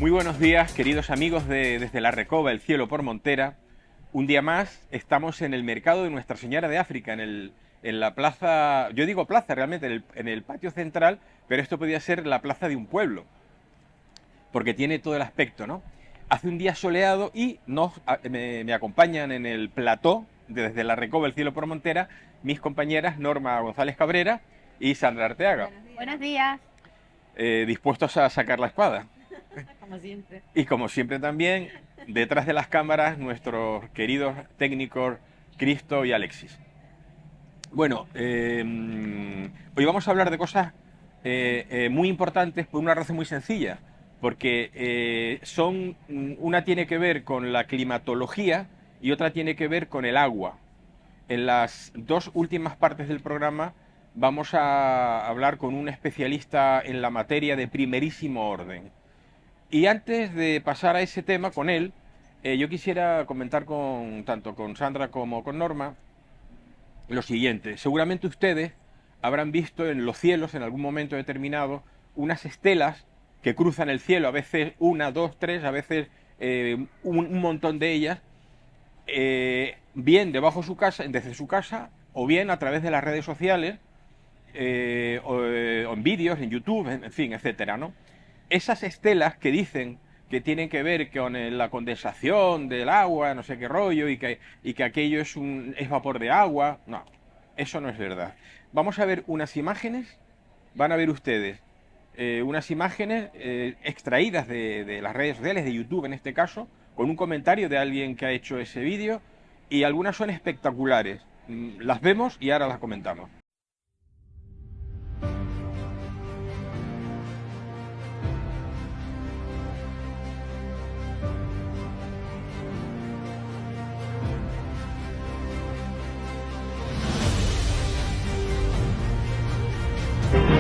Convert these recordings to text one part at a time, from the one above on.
Muy buenos días, queridos amigos de Desde la Recoba, el cielo por Montera. Un día más estamos en el mercado de Nuestra Señora de África, en la plaza, yo digo plaza realmente, en el patio central, pero esto podría ser la plaza de un pueblo, porque tiene todo el aspecto, ¿no? Hace un día soleado y me acompañan en el plató de Desde la Recoba, el cielo por Montera, mis compañeras Norma González Cabrera y Sandra Arteaga. Buenos días. Dispuestos a sacar la espada. Como siempre. Y como siempre también, detrás de las cámaras, nuestros queridos técnicos Cristo y Alexis. Bueno, hoy vamos a hablar de cosas muy importantes por una razón muy sencilla, porque una tiene que ver con la climatología y otra tiene que ver con el agua. En las dos últimas partes del programa vamos a hablar con un especialista en la materia de primerísimo orden. Y antes de pasar a ese tema con él, yo quisiera comentar tanto con Sandra como con Norma lo siguiente. Seguramente ustedes habrán visto en los cielos en algún momento determinado unas estelas que cruzan el cielo, a veces una, dos, tres, a veces un montón de ellas, bien debajo de su casa, desde su casa, o bien a través de las redes sociales, o en vídeos, en YouTube, en fin, etcétera, ¿no? Esas estelas que dicen que tienen que ver con la condensación del agua, no sé qué rollo, y que aquello es vapor de agua, no, eso no es verdad. Vamos a ver unas imágenes, van a ver ustedes unas imágenes extraídas de las redes sociales, de YouTube en este caso, con un comentario de alguien que ha hecho ese vídeo, y algunas son espectaculares. Las vemos y ahora las comentamos.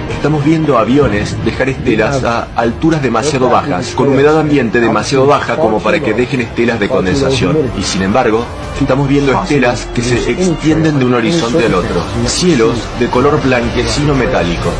Estamos viendo aviones dejar estelas a alturas demasiado bajas, con humedad ambiente demasiado baja como para que dejen estelas de condensación. Y sin embargo, estamos viendo estelas que se extienden de un horizonte al otro. Cielos de color blanquecino metálico.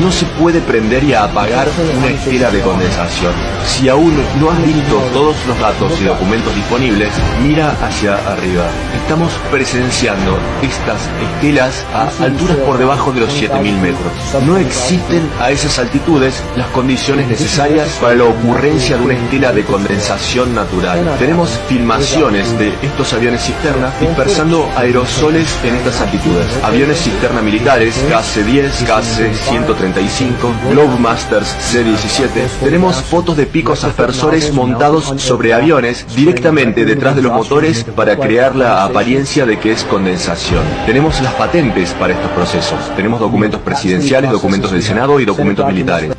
No se puede prender y apagar una estela de condensación. Si aún no has visto todos los datos y documentos disponibles, mira hacia arriba. Estamos presenciando estas estelas a alturas por debajo de los 7000 metros. No existen a esas altitudes las condiciones necesarias para la ocurrencia de una estela de condensación natural. Tenemos filmaciones de estos aviones cisterna dispersando aerosoles en estas altitudes. Aviones cisterna militares, KC-10, KC-135, Globemasters C-17. Tenemos fotos de picos aspersores montados sobre aviones directamente detrás de los motores para crear la apariencia de que es condensación. Tenemos las patentes para estos procesos. Tenemos documentos presidenciales, documentos del Senado y documentos militares.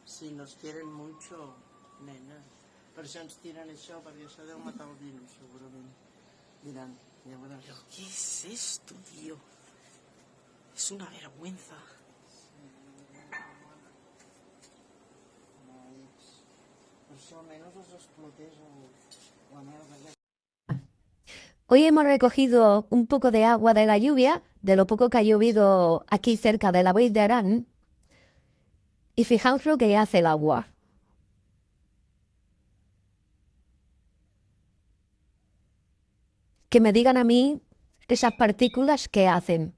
Si nos quieren mucho, nena. Per això ens tiren això, perquè això deu matar el virus, segurament. Diran, ja veuràs. ¿Pero qué es esto, tío? Es una vergüenza. Per això almenys els explotés la merda ja. Hoy hemos recogido un poco de agua de la lluvia, de lo poco que ha llovido aquí cerca de la Vall d'Aran, y fijaos lo que hace el agua. Que me digan a mí esas partículas que hacen.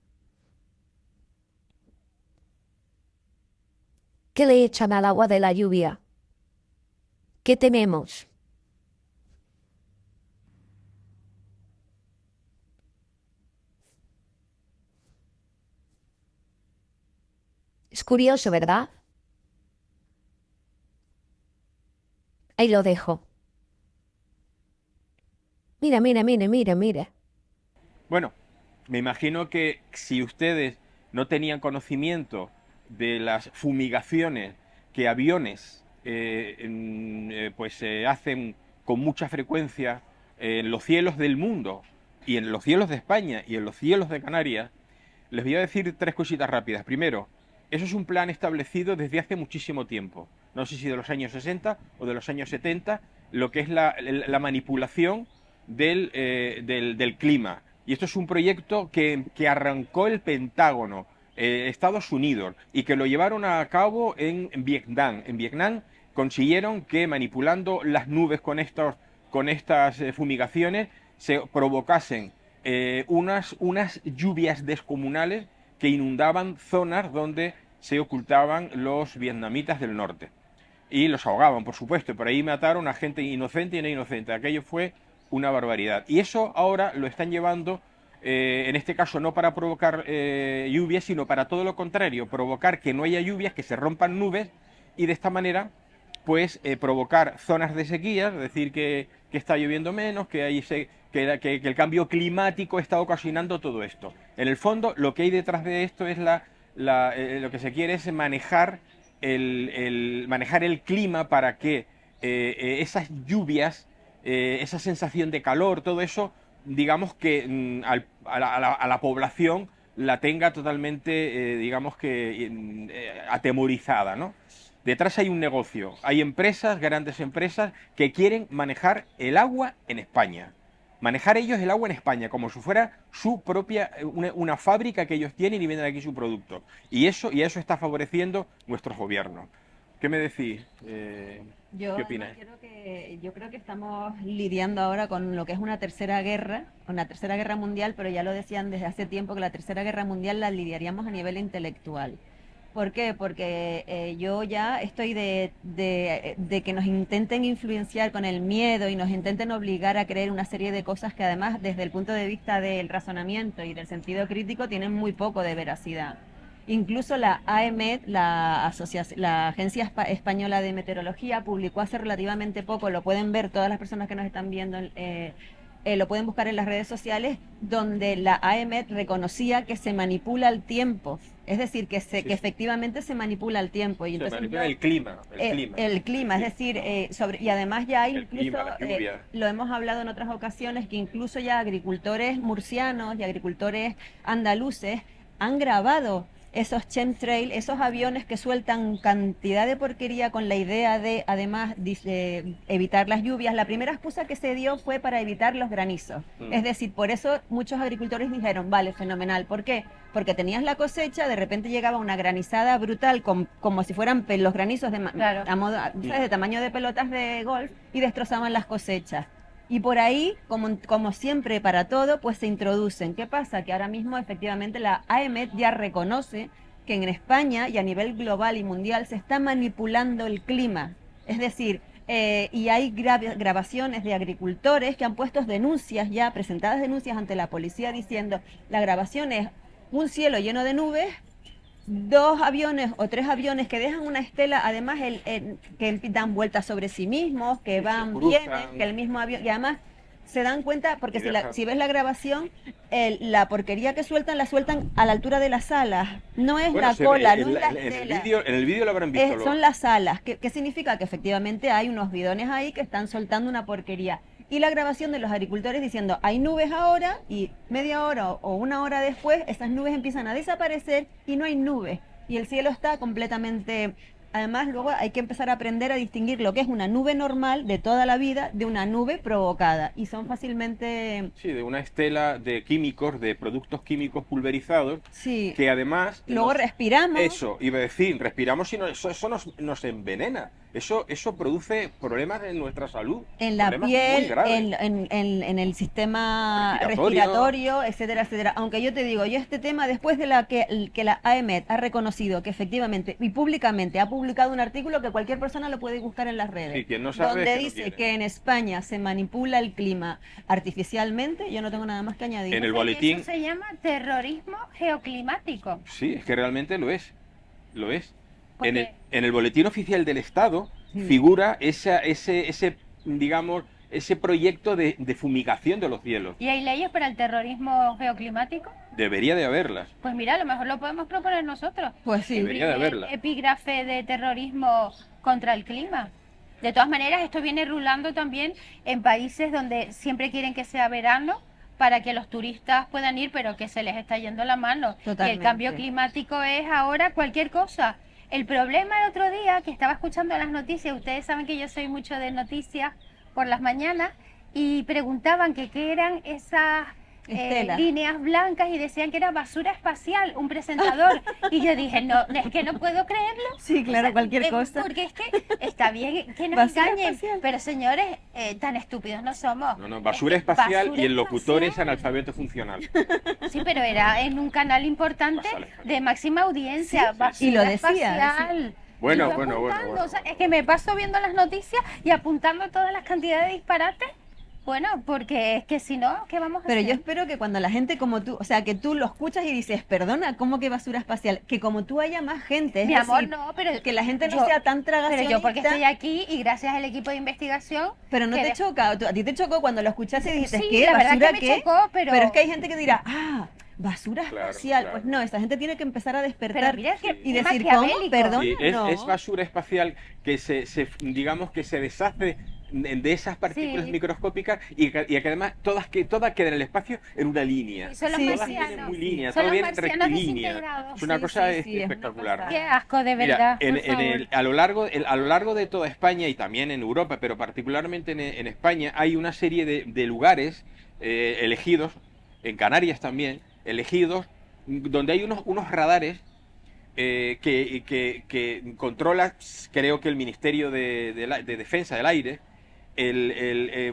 ¿Qué le echan al agua de la lluvia? ¿Qué tememos? Es curioso, ¿verdad? Ahí lo dejo. Mira, mira, mira, mira, mira. Bueno, me imagino que si ustedes no tenían conocimiento de las fumigaciones que aviones pues se hacen con mucha frecuencia en los cielos del mundo y en los cielos de España y en los cielos de Canarias, les voy a decir tres cositas rápidas. Primero, eso es un plan establecido desde hace muchísimo tiempo. No sé si de los años 60 o de los años 70, lo que es la manipulación del clima. Y esto es un proyecto que arrancó el Pentágono, Estados Unidos, y que lo llevaron a cabo en Vietnam. En Vietnam consiguieron que manipulando las nubes con estas fumigaciones se provocasen unas lluvias descomunales que inundaban zonas donde se ocultaban los vietnamitas del norte. Y los ahogaban, por supuesto, y por ahí mataron a gente inocente y no inocente. Aquello fue una barbaridad. Y eso ahora lo están llevando, en este caso no para provocar lluvias, sino para todo lo contrario, provocar que no haya lluvias, que se rompan nubes y de esta manera pues provocar zonas de sequía, es decir, que está lloviendo menos, que el cambio climático está ocasionando todo esto. En el fondo, lo que hay detrás de esto es lo que se quiere es manejar manejar el clima para que esas lluvias, esa sensación de calor, todo eso, digamos que a la población la tenga totalmente, digamos que atemorizada, ¿no? Detrás hay un negocio, hay empresas, grandes empresas, que quieren manejar el agua en España. Manejar ellos el agua en España, como si fuera su propia, una fábrica que ellos tienen y venden aquí su producto. Y eso está favoreciendo nuestros gobiernos. ¿Qué me decís? ¿Qué opináis? Yo creo que estamos lidiando ahora con lo que es una tercera guerra mundial, pero ya lo decían desde hace tiempo que la tercera guerra mundial la lidiaríamos a nivel intelectual. ¿Por qué? Porque yo ya estoy de que nos intenten influenciar con el miedo y nos intenten obligar a creer una serie de cosas que además desde el punto de vista del razonamiento y del sentido crítico tienen muy poco de veracidad. Incluso la AEMET, la Agencia Española de Meteorología, publicó hace relativamente poco, lo pueden ver todas las personas que nos están viendo, lo pueden buscar en las redes sociales, donde la AEMET reconocía que se manipula el tiempo. Es decir, que efectivamente se manipula el tiempo. Y entonces manipula el clima. El clima, es decir, y además ya hay incluso, lo hemos hablado en otras ocasiones, que incluso ya agricultores murcianos y agricultores andaluces han grabado esos chemtrails, esos aviones que sueltan cantidad de porquería con la idea de, además, evitar las lluvias. La primera excusa que se dio fue para evitar los granizos. Es decir, por eso muchos agricultores dijeron, vale, fenomenal. ¿Por qué? Porque tenías la cosecha, de repente llegaba una granizada brutal, como si fueran los granizos de tamaño de pelotas de golf, y destrozaban las cosechas. Y por ahí, como siempre para todo, pues se introducen. ¿Qué pasa? Que ahora mismo efectivamente la AEMET ya reconoce que en España y a nivel global y mundial se está manipulando el clima. Es decir, y hay grabaciones de agricultores que han puesto denuncias ya, presentadas denuncias ante la policía diciendo, la grabación es un cielo lleno de nubes, 2 aviones o 3 aviones que dejan una estela, además que dan vueltas sobre sí mismos, que van, vienen, que el mismo avión, y además se dan cuenta, porque si ves la grabación, la porquería que sueltan, la sueltan a la altura de las alas, no es la cola, no es la estela. En el vídeo lo habrán visto. Son las alas, ¿qué significa? Que efectivamente hay unos bidones ahí que están soltando una porquería. Y la grabación de los agricultores diciendo, hay nubes ahora, y media hora o una hora después, esas nubes empiezan a desaparecer y no hay nubes. Y el cielo está completamente... Además, luego hay que empezar a aprender a distinguir lo que es una nube normal de toda la vida de una nube provocada. Y son fácilmente... Sí, de una estela de químicos, de productos químicos pulverizados, sí, que además... Luego respiramos... Eso, iba a decir, respiramos y eso nos envenena. eso produce problemas en nuestra salud. En la problemas muy piel, graves. en el sistema Respiratorio. respiratorio, etcétera, etcétera. Aunque yo te digo, yo este tema, después de que la AEMET ha reconocido que efectivamente y públicamente ha publicado un artículo que cualquier persona lo puede buscar en las redes, Sí, quien no sabe donde es que no dice quiere. que en España se manipula el clima artificialmente, yo no tengo nada más que añadir. En el Y boletín, eso se llama terrorismo geoclimático. sí, es que realmente lo es. Lo es. Porque- En el boletín oficial del Estado Sí. figura ese, digamos, ese proyecto de fumigación de los cielos. ¿Y hay leyes para el terrorismo geoclimático? Debería de haberlas. Pues mira, a lo mejor lo podemos proponer nosotros. Pues sí. Debería de Primer haberla. epígrafe de terrorismo contra el clima. De todas maneras, esto viene rulando también en países donde siempre quieren que sea verano para que los turistas puedan ir, pero que se les está yendo la mano. Y el Totalmente. cambio climático es ahora cualquier cosa. El problema el otro día, que estaba escuchando las noticias, ustedes saben que yo soy mucho de noticias por las mañanas, y preguntaban que qué eran esas Estela. líneas blancas y decían que era basura espacial, un presentador. Y yo dije, no, es que no puedo creerlo. Sí, claro, cualquier cosa. Porque es que está bien que nos Basura engañen, espacial. pero señores, tan estúpidos no somos. No, basura Es que espacial basura y el locutor es espacial. analfabeto funcional. Sí, pero era en un canal importante Basura espacial. de máxima audiencia. Sí, basura y lo decía, espacial. Bueno, Y yo bueno, bueno, apuntando, bueno, o sea, bueno. es que me paso viendo las noticias y apuntando todas las cantidades de disparates. Bueno, porque es que si no, ¿qué vamos a Pero hacer? yo espero que cuando la gente como tú, o sea, que tú lo escuchas y dices, perdona, ¿cómo que basura espacial? Que como tú haya más gente, es Mi amor, decir, no, pero que la gente no yo- sea tan Pero tragacionista. yo porque estoy aquí y gracias al equipo de investigación. Pero no que te de- choca, a ti te chocó cuando lo escuchaste y dijiste, Sí, ¿qué? la verdad ¿Basura que me qué? chocó, pero- es que hay gente que dirá, basura Claro, espacial. claro. Pues no, esta gente tiene que empezar a Pero despertar mira que y es decir, ¿cómo? maquiavélico. Perdona, Sí, no. es basura espacial que digamos que se deshace de esas partículas Sí. microscópicas y que además todas quedan en el espacio en una línea. Son los Sí, Todas marcianos. vienen muy líneas, Son todo los viene marcianos rectilínea. desintegrados. Es una Sí, cosa sí, sí, es una espectacular. cosa. Qué asco, de Mira, verdad. por favor. a lo largo de toda España y también en Europa, pero particularmente en España, hay una serie de lugares elegidos, en Canarias también, elegidos, donde hay unos radares que controla, creo que el Ministerio de Defensa del Aire.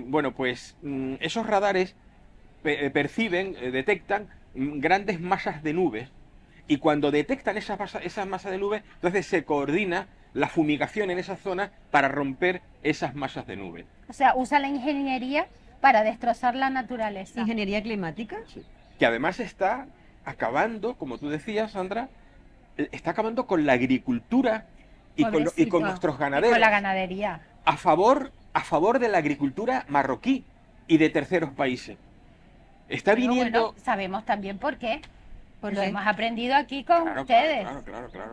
Bueno, pues esos radares perciben, detectan grandes masas de nubes. Y cuando detectan esas masas de nubes, entonces se coordina la fumigación en esa zona para romper esas masas de nubes. O sea, usa la ingeniería para destrozar la naturaleza. Ingeniería climática. Que además está acabando, como tú decías, Sandra, está acabando con la agricultura y con Pobrecito. nuestros Y ganaderos. con la ganadería. A favor de la agricultura marroquí y de terceros países. Está Pero viniendo... bueno, sabemos también por qué. ¿Por Lo qué? hemos aprendido aquí con Claro, ustedes. claro.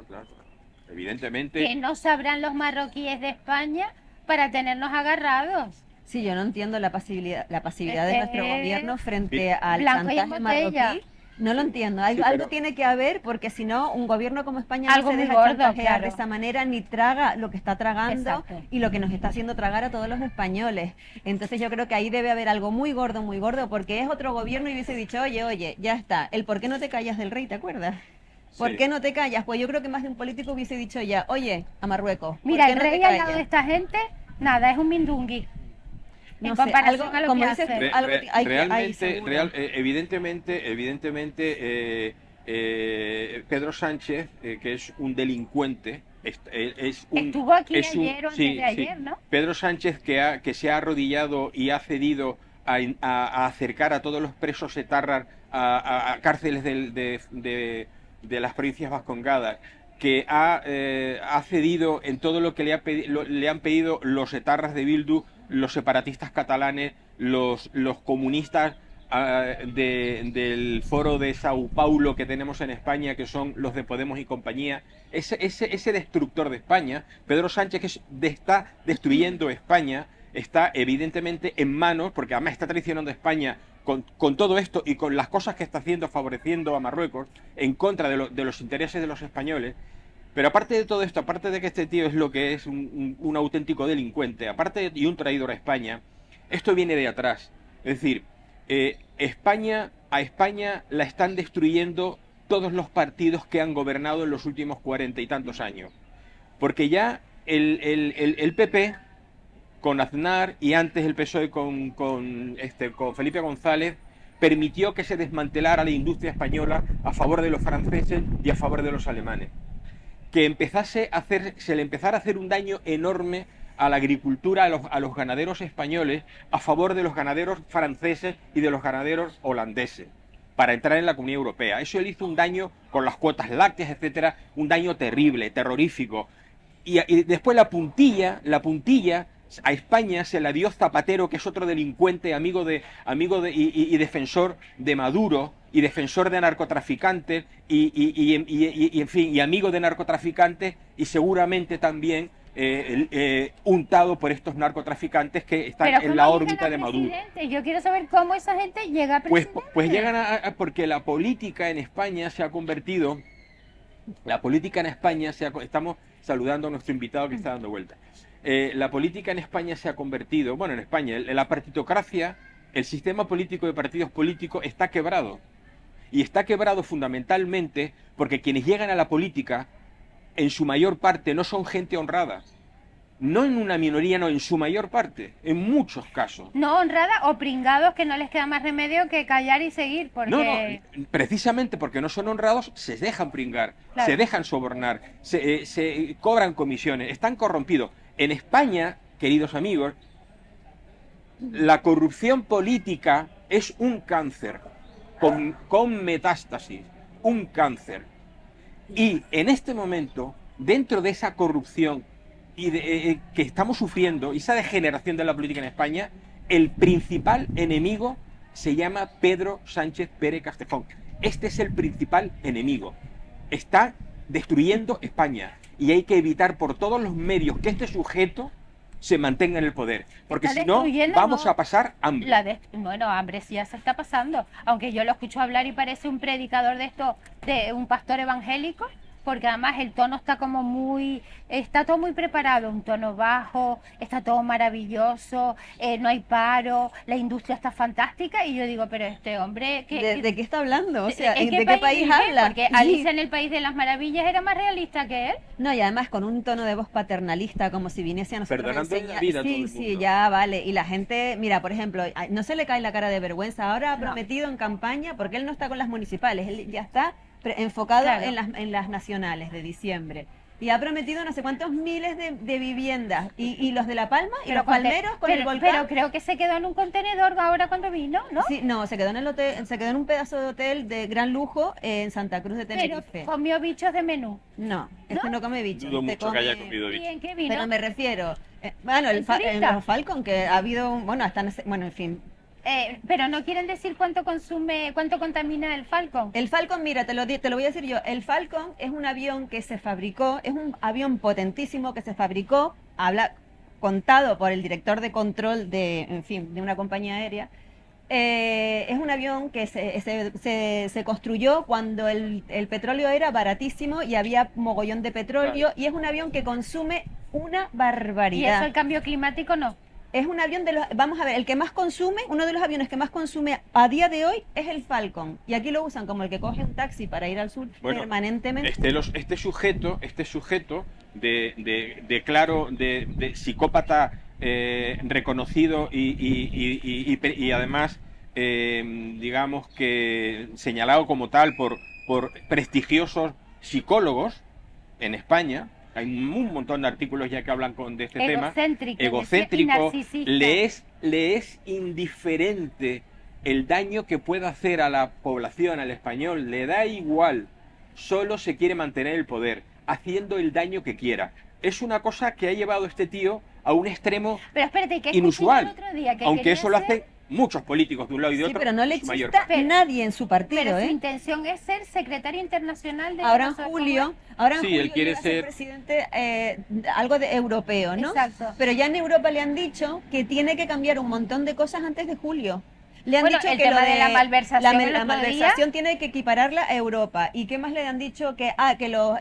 Evidentemente... Que no sabrán los marroquíes de España para tenernos agarrados. Sí, yo no entiendo la pasividad de nuestro gobierno frente al blanco y en chantaje botella. marroquí. No lo entiendo. Sí, Algo pero- tiene que haber porque si no, un gobierno como España Algo no se muy deja gordo, chantajear claro. de esa manera ni traga lo que está tragando Exacto. y lo que nos está haciendo tragar a todos los españoles. Entonces yo creo que ahí debe haber algo muy gordo, porque es otro gobierno y hubiese dicho, oye, ya está. El por qué no te callas del rey, ¿te acuerdas? ¿Por Sí. qué no te callas? Pues yo creo que más de un político hubiese dicho ya, oye, a Marruecos. ¿por Mira, qué el no te rey al lado callas? de esta gente, nada, es un mindungui. No en sé, comparación algo, a lo como que dices hace. tú, algo hay que- hay realmente, seguro. evidentemente, Pedro Sánchez, que es un delincuente, Estuvo aquí es un- ayer o antes sí, de ayer, ¿no? Pedro Sánchez que se ha arrodillado y ha cedido a acercar a todos los presos etarras a cárceles de las provincias vascongadas, que ha cedido en todo lo que le han pedido los etarras de Bildu, los separatistas catalanes, los comunistas del foro de Sao Paulo que tenemos en España, que son los de Podemos y compañía. Ese destructor de España, Pedro Sánchez, que está destruyendo España, está evidentemente en manos, porque además está traicionando a España con todo esto y con las cosas que está haciendo, favoreciendo a Marruecos, en contra de los intereses de los españoles. Pero aparte de todo esto, aparte de que este tío es lo que es un auténtico delincuente, y un traidor a España, esto viene de atrás. Es decir, a España la están destruyendo todos los partidos que han gobernado en los últimos 40 y tantos años. Porque ya el PP con Aznar y antes el PSOE con Felipe González permitió que se desmantelara la industria española a favor de los franceses y a favor de los alemanes. Que se le empezara a hacer un daño enorme a la agricultura, a los ganaderos españoles, a favor de los ganaderos franceses y de los ganaderos holandeses, para entrar en la Comunidad Europea. Eso le hizo un daño con las cuotas lácteas, etcétera, un daño terrible, terrorífico. Y después la puntilla a España se la dio Zapatero, que es otro delincuente, amigo y defensor de Maduro, y defensor de narcotraficantes, en fin, y amigo de narcotraficantes, y seguramente también untado por estos narcotraficantes que están en la órbita de Maduro. Yo quiero saber cómo esa gente llega a presidente. Pues llegan porque la política en España se ha convertido. Estamos saludando a nuestro invitado que está dando vueltas. La política en España se ha convertido, bueno, en España, la partitocracia, el sistema político de partidos políticos está quebrado. Y está quebrado fundamentalmente porque quienes llegan a la política, en su mayor parte, no son gente honrada. No en una minoría, no, en su mayor parte, en muchos casos. No honrada o pringados que no les queda más remedio que callar y seguir, porque... No, precisamente porque no son honrados, se dejan pringar, claro, se dejan sobornar, se cobran comisiones, están corrompidos. En España, queridos amigos, la corrupción política es un cáncer, con metástasis, un cáncer. Y en este momento, dentro de esa corrupción que estamos sufriendo, y esa degeneración de la política en España, el principal enemigo se llama Pedro Sánchez Pérez Castejón. Este es el principal enemigo. Está destruyendo España y hay que evitar por todos los medios que este sujeto se mantenga en el poder, porque si no vamos a pasar hambre. Bueno, hambre sí ya se está pasando, aunque yo lo escucho hablar y parece un predicador de esto, de un pastor evangélico, porque además el tono está todo muy preparado, un tono bajo, está todo maravilloso, no hay paro, la industria está fantástica, y yo digo, pero este hombre... ¿De qué está hablando? O sea, ¿de qué país habla? Porque Alicia en el País de las Maravillas era más realista que él. No, y además con un tono de voz paternalista, como si viniese a nosotros perdonando a enseñar. la vida a Sí, todo el sí, mundo. ya vale. Y la gente, mira, por ejemplo, no se le cae la cara de vergüenza. Ahora ha prometido en campaña, porque él no está con las municipales, él ya está enfocado Claro, en las nacionales de diciembre. Y ha prometido no sé cuántos miles de viviendas. Y los de La Palma, y los palmeros con el volcán. Pero creo que se quedó en un contenedor ahora cuando vino, ¿no? Sí, no, se quedó en el hotel, se quedó en un pedazo de hotel de gran lujo en Santa Cruz de Tenerife. Pero comió bichos de menú. No, este no come bichos. Dudo este mucho que haya come- comido ¿Y bicho. en qué vino? Pero me refiero, bueno, ¿El turista? los Falcon, que ha habido, bueno, hasta, bueno, en fin. Pero no quieren decir cuánto contamina el Falcon. El Falcon, mira, te lo voy a decir yo, el Falcon es un avión que se fabricó, es un avión potentísimo que se fabricó, contado por el director de control en fin, de una compañía aérea. Es un avión que se construyó cuando el petróleo era baratísimo y había mogollón de petróleo, y es un avión que consume una Y barbaridad. eso el cambio climático no. Es un avión vamos a ver, el que más consume, uno de los aviones que más consume a día de hoy es el Falcon. Y aquí lo usan como el que coge un taxi para ir al sur permanentemente. Este sujeto de psicópata reconocido y además, digamos que señalado como tal por prestigiosos psicólogos en España. Hay un montón de artículos ya que hablan de este tema. Egocéntrico, y narcisista. le es indiferente el daño que pueda hacer a la población, al español, le da igual, solo se quiere mantener el poder, haciendo el daño que quiera. Es una cosa que ha llevado este tío a un extremo Pero espérate, que inusual, escuché el otro día que aunque quería eso lo ser- hacen muchos políticos de un lado y de Sí, otro. pero no le en su mayor exista parte. nadie en su partido, Pero su ¿eh? intención es ser secretario internacional de... Ahora en no sé cómo julio, Sí, él quiere llega a ser ser- presidente algo de europeo, ¿no? Exacto. Pero ya en Europa le han dicho que tiene que cambiar un montón de cosas antes de julio. Le han Bueno, dicho el que tema lo de la malversación el la otro malversación tiene que equipararla a Europa. ¿Y qué más le han dicho? Que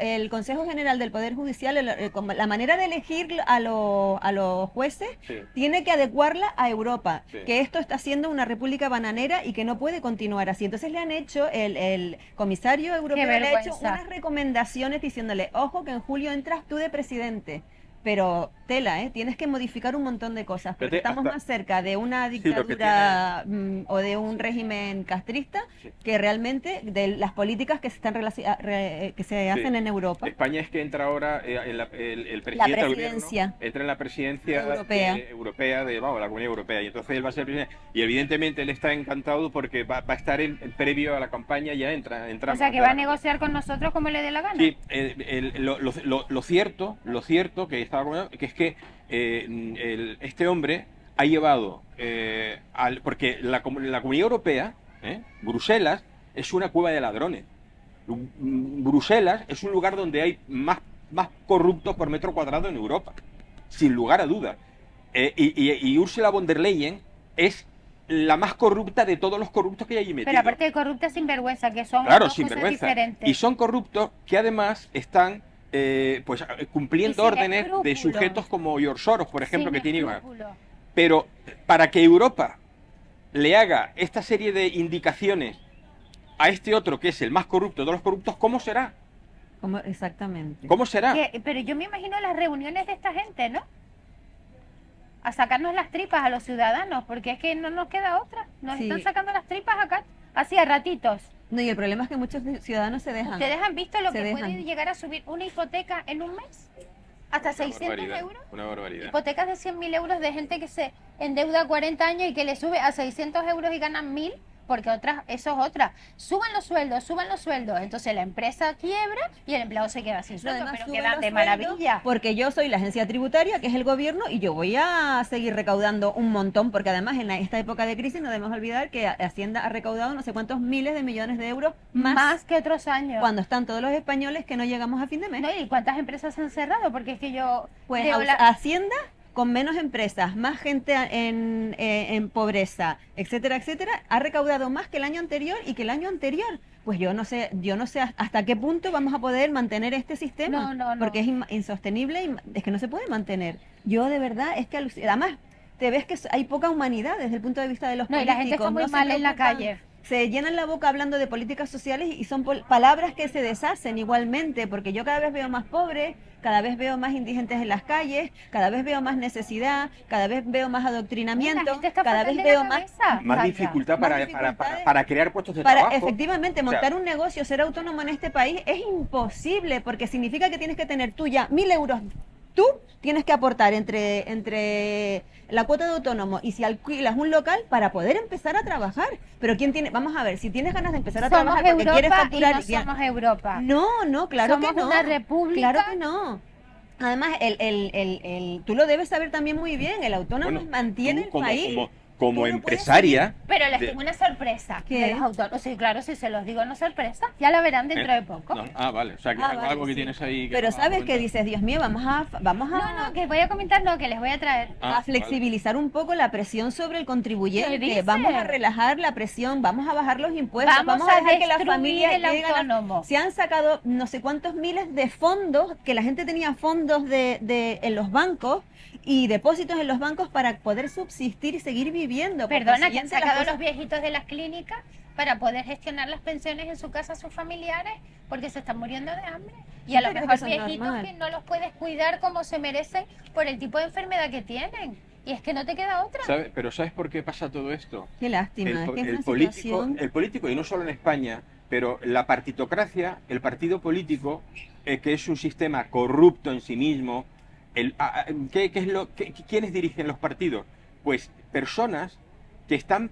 el Consejo General del Poder Judicial, como la manera de elegir a los jueces, Sí. tiene que adecuarla a Europa. Sí. Que esto está siendo una república bananera y que no puede continuar así. Entonces le han hecho, el comisario europeo le ha hecho vergüenza. unas recomendaciones diciéndole, ojo que en julio entras tú de presidente. pero tela, ¿eh? Tienes que modificar un montón de cosas, porque Fíjate, estamos hasta- más cerca de una Sí, lo que dictadura o de un régimen castrista Sí. que realmente de las políticas que se están que se hacen en Europa. España es que entra ahora, el presidente La del presidencia. gobierno entra en la presidencia Europea. de la Comunidad Europea, y entonces él va a ser presidente. Y evidentemente él está encantado porque va a estar previo a la campaña, ya entra. O sea, que va a negociar con nosotros como le dé la gana. Sí, lo cierto que estaba comentando, que es que este hombre ha llevado porque la Comunidad Europea, Bruselas, es una cueva de ladrones. Bruselas es un lugar donde hay más corruptos por metro cuadrado en Europa, sin lugar a dudas. Y Ursula von der Leyen es la más corrupta de todos los corruptos que hay allí metidos. Pero aparte de corrupta, sinvergüenza, que son Claro, dos cosas sinvergüenza. diferentes. Y son corruptos que además están cumpliendo Y sin órdenes de escrúpulos. sujetos como George Soros, por ejemplo, Sin que tiene... escrúpulos. Pero para que Europa le haga esta serie de indicaciones a este otro, que es el más corrupto de todos los corruptos, ¿cómo será? Exactamente. ¿Cómo será? Pero yo me imagino las reuniones de esta gente, ¿no? A sacarnos las tripas a los ciudadanos, porque es que no nos queda otra. Nos Sí. están sacando las tripas acá, así a ratitos. No, y el problema es que muchos ciudadanos se dejan. ¿Ustedes han visto lo Se que dejan. puede llegar a subir una hipoteca en un mes? ¿Hasta 600 euros? Una barbaridad. Hipotecas de 100.000 euros de gente que se endeuda 40 años y que le sube a 600 euros y ganan 1.000, porque eso es otra. Suban los sueldos. Entonces la empresa quiebra y el empleado se queda sin sueldo, Además, pero suben quedan los de sueldos maravilla. Porque yo soy la agencia tributaria, que es el gobierno, y yo voy a seguir recaudando un montón, porque además en esta época de crisis no debemos olvidar que Hacienda ha recaudado no sé cuántos miles de millones de euros más que otros años. cuando están todos los españoles que no llegamos a fin de mes. ¿No? ¿Y cuántas empresas se han cerrado? Porque es que yo Pues veo Hacienda, con menos empresas, más gente en pobreza, etcétera, etcétera, ha recaudado más que el año anterior y que el año anterior. Pues yo no sé hasta qué punto vamos a poder mantener este sistema, No. porque es insostenible y es que no se puede mantener. Yo de verdad es que además te ves que hay poca humanidad desde el punto de vista de los No, y políticos. la gente está muy no se mal en la preocupan. calle. Se llenan la boca hablando de políticas sociales y son palabras que se deshacen igualmente, porque yo cada vez veo más pobres, cada vez veo más indigentes en las calles, cada vez veo más necesidad, cada vez veo más La adoctrinamiento, gente está cada fatal vez de la veo más cabeza. Más Vaya. dificultad Más para, dificultades. para crear puestos de para trabajo. efectivamente O sea, montar un negocio, ser autónomo en este país es imposible, porque significa que tienes que tener tú ya 1.000 euros. Tú tienes que aportar entre la cuota de autónomo y si alquilas un local para poder empezar a trabajar. Pero quién tiene, vamos a ver, si tienes ganas de empezar a Somos trabajar porque quieres Europa facturar y no somos Europa. No, claro Somos que no. una república. Claro que no. Además, tú lo debes saber también muy bien, el autónomo bueno, mantiene tú el país. como Tú no puedes empresaria... Pero les de- tengo una sorpresa. ¿Qué? De los autónomos. Sí, claro, si se los digo, no sorpresa. Ya la verán dentro de poco. No, vale, o sea, que Ah, algo vale, que sí. tienes ahí... Pero sabes que dices, Dios mío, vamos a No, que voy a comentar, no, que les voy a traer. a flexibilizar un poco la presión sobre el ¿Qué contribuyente. dice? Vamos a relajar la presión, vamos a bajar los impuestos, Vamos a a dejar que las destruir familias el lleguen autónomo. Se han sacado no sé cuántos miles de fondos, que la gente tenía fondos en los bancos y depósitos en los bancos para poder subsistir y seguir viviendo. Por Perdona, que han consiguiente, las sacado cosas- los viejitos de las clínicas para poder gestionar las pensiones en su casa a sus familiares porque se están muriendo de hambre. Y a lo Pero mejor eso es viejitos normal. que no los puedes cuidar como se merecen por el tipo de enfermedad que tienen. Y es que no te queda otra. Pero ¿sabes por qué pasa todo esto? Qué lástima, es que es una político, situación... y no solo en España, pero la partitocracia, el partido político, que es un sistema corrupto en sí mismo, ¿quiénes dirigen los partidos? Pues personas que están,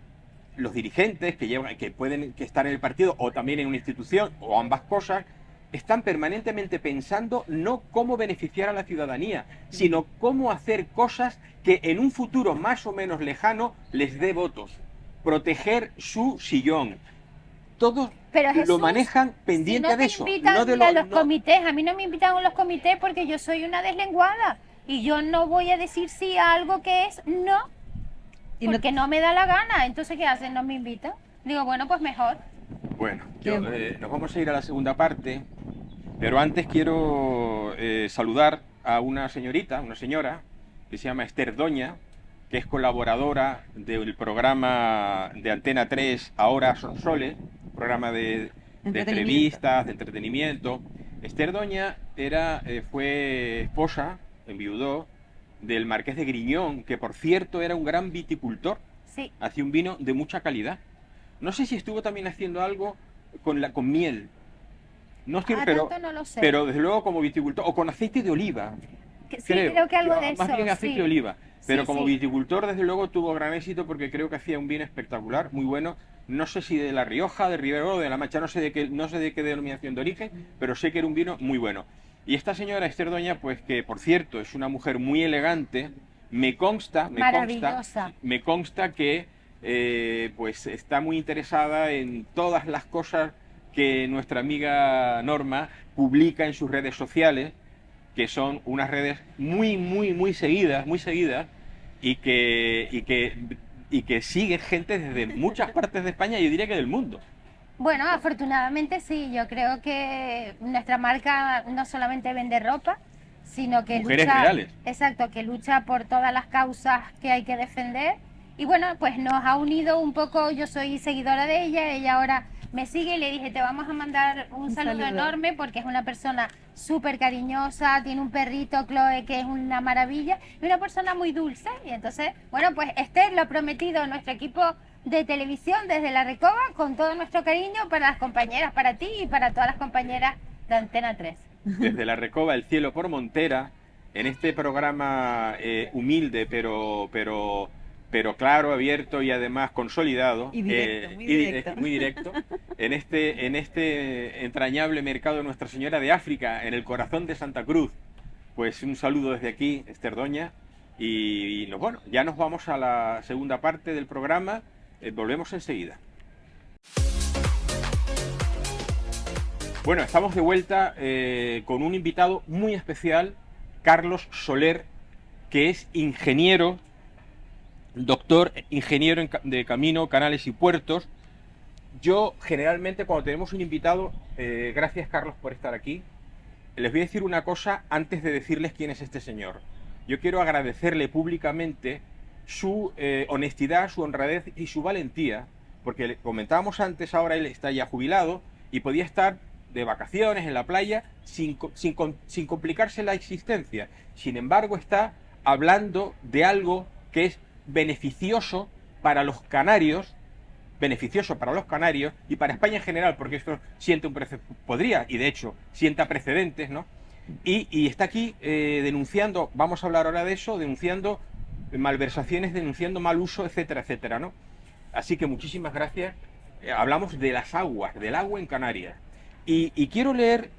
los dirigentes que pueden estar en el partido o también en una institución o ambas cosas, están permanentemente pensando no cómo beneficiar a la ciudadanía, sino cómo hacer cosas que en un futuro más o menos lejano les dé votos, proteger su sillón. Todos Pero lo Jesús, manejan pendiente si no de te eso. invitan No de a los no- comités, a mí no me invitan a los comités porque yo soy una deslenguada y yo no voy a decir sí a algo que es no, Y no- porque no me da la gana. Entonces, ¿qué hacen? ¿No me invitan? Digo, bueno, pues mejor. Bueno, Qué- nos vamos a ir a la segunda parte, pero antes quiero saludar a una señora, que se llama Esther Doña, que es colaboradora del programa de Antena 3, Ahora son Soles, programa de entrevistas, de entretenimiento. Esther Doña fue esposa enviudó del Marqués de Griñón, que por cierto era un gran viticultor, Sí. hacía un vino de mucha calidad. No sé si estuvo también haciendo algo con miel. No estoy, Tanto no lo sé. pero desde luego como viticultor, o con aceite de oliva. Sí, creo que algo de eso. Más bien aceite sí. de oliva. Pero Sí, como sí. viticultor, desde luego tuvo gran éxito porque creo que hacía un vino espectacular, muy bueno. No sé si de La Rioja, de Ribera o de La Mancha, no sé de qué denominación de origen, pero sé que era un vino muy bueno. Y esta señora Esther Doña, pues que por cierto es una mujer muy elegante, me consta que pues está muy interesada en todas las cosas que nuestra amiga Norma publica en sus redes sociales, que son unas redes muy seguidas, y que sigue gente desde muchas partes de España, yo diría que del mundo. Bueno, afortunadamente sí, yo creo que nuestra marca no solamente vende ropa, sino que Mujeres lucha, reales. exacto, que lucha por todas las causas que hay que defender. Y bueno, pues nos ha unido un poco, yo soy seguidora de ella ahora me sigue y le dije, te vamos a mandar un saludo enorme porque es una persona súper cariñosa, tiene un perrito, Chloe, que es una maravilla, y una persona muy dulce. Y entonces, bueno, pues Esther lo ha prometido nuestro equipo de televisión desde La Recoba, con todo nuestro cariño para las compañeras, para ti y para todas las compañeras de Antena 3. Desde La Recoba, el cielo por Montera, en este programa humilde, pero claro, abierto y además consolidado. Y directo, muy directo. En este entrañable mercado de Nuestra Señora de África, en el corazón de Santa Cruz. Pues un saludo desde aquí, Esther Doña. Y bueno, ya nos vamos a la segunda parte del programa. Volvemos enseguida. Bueno, estamos de vuelta con un invitado muy especial, Carlos Soler, que es ingeniero, doctor, ingeniero de camino, canales y puertos. Yo generalmente cuando tenemos un invitado, gracias Carlos por estar aquí, les voy a decir una cosa antes de decirles quién es este señor. Yo quiero agradecerle públicamente su honestidad, su honradez y su valentía, porque le comentábamos antes, ahora él está ya jubilado y podía estar de vacaciones en la playa sin complicarse la existencia. Sin embargo, está hablando de algo que es beneficioso para los canarios, y para España en general, porque esto siente podría, y de hecho sienta precedentes, ¿no? Y está aquí denunciando, vamos a hablar ahora de eso, denunciando malversaciones, denunciando mal uso, etcétera, etcétera, ¿no? Así que muchísimas gracias. Hablamos de las aguas, del agua en Canarias. Y quiero leer,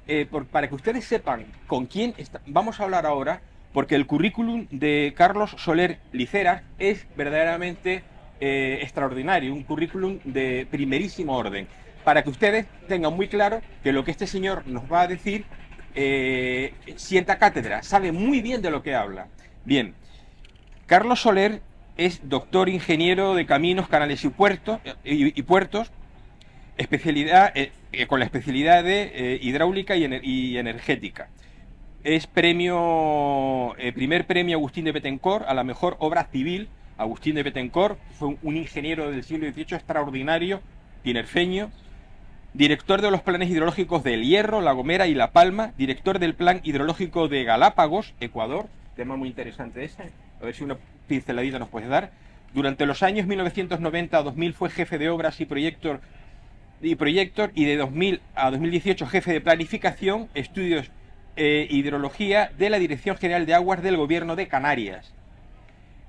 para que ustedes sepan con quién vamos a hablar ahora, porque el currículum de Carlos Soler Liceras es verdaderamente extraordinario, un currículum de primerísimo orden, para que ustedes tengan muy claro que lo que este señor nos va a decir sienta cátedra, sabe muy bien de lo que habla. Bien, Carlos Soler es doctor ingeniero de caminos, canales y puertos, especialidad, con la especialidad de hidráulica y energética. Es primer premio Agustín de Bettencourt a la mejor obra civil. Agustín de Bettencourt fue un ingeniero del siglo XVIII extraordinario, tinerfeño, director de los planes hidrológicos de El Hierro, La Gomera y La Palma, director del plan hidrológico de Galápagos, Ecuador, tema muy interesante ese, a ver si una pinceladita nos puedes dar. Durante los años 1990 a 2000 fue jefe de obras y proyector, y de 2000 a 2018 jefe de planificación, estudios hidrología de la Dirección General de Aguas del Gobierno de Canarias.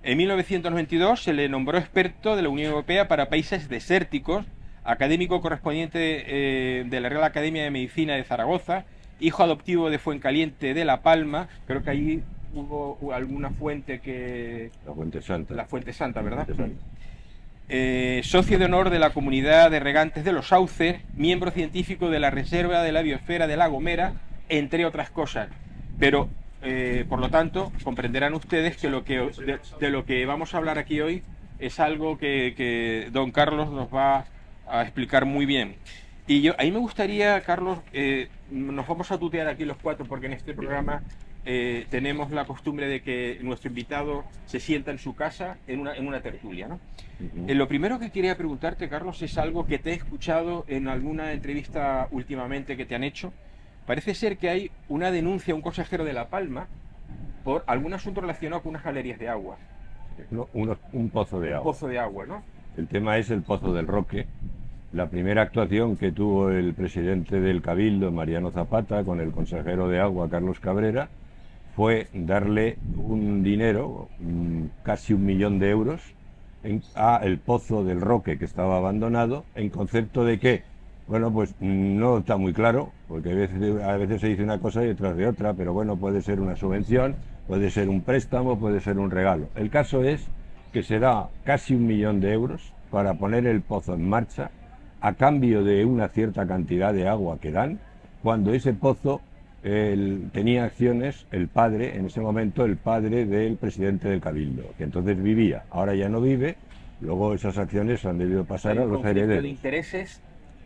En 1992 se le nombró experto de la Unión Europea para países desérticos, académico correspondiente de la Real Academia de Medicina de Zaragoza, hijo adoptivo de Fuencaliente de La Palma. Creo que allí hubo alguna fuente que... La Fuente Santa. La Fuente Santa, ¿verdad? Fuente Santa. Socio de honor de la Comunidad de Regantes de los Sauces, miembro científico de la Reserva de la Biosfera de La Gomera, entre otras cosas. Pero, por lo tanto, comprenderán ustedes que de lo que vamos a hablar aquí hoy es algo que don Carlos nos va a explicar muy bien. Y ahí me gustaría, Carlos, nos vamos a tutear aquí los cuatro, porque en este programa tenemos la costumbre de que nuestro invitado se sienta en su casa en una tertulia, ¿no? Lo primero que quería preguntarte, Carlos, es algo que te he escuchado en alguna entrevista últimamente que te han hecho. Parece ser que hay una denuncia a un consejero de La Palma por algún asunto relacionado con unas galerías de agua. Un pozo de Un agua. pozo de agua, ¿no? El tema es el Pozo del Roque. La primera actuación que tuvo el presidente del Cabildo, Mariano Zapata, con el consejero de Agua, Carlos Cabrera, fue darle un dinero, casi 1 millón de euros, a el Pozo del Roque, que estaba abandonado, en concepto de que, bueno, pues no está muy claro, porque a veces se dice una cosa y detrás de otra, pero bueno, puede ser una subvención, puede ser un préstamo, puede ser un regalo. El caso es que se da casi 1 millón de euros para poner el pozo en marcha, a cambio de una cierta cantidad de agua que dan, cuando ese pozo tenía acciones el padre, en ese momento el padre del presidente del Cabildo, que entonces vivía, ahora ya no vive, luego esas acciones han debido pasar a los herederos. De intereses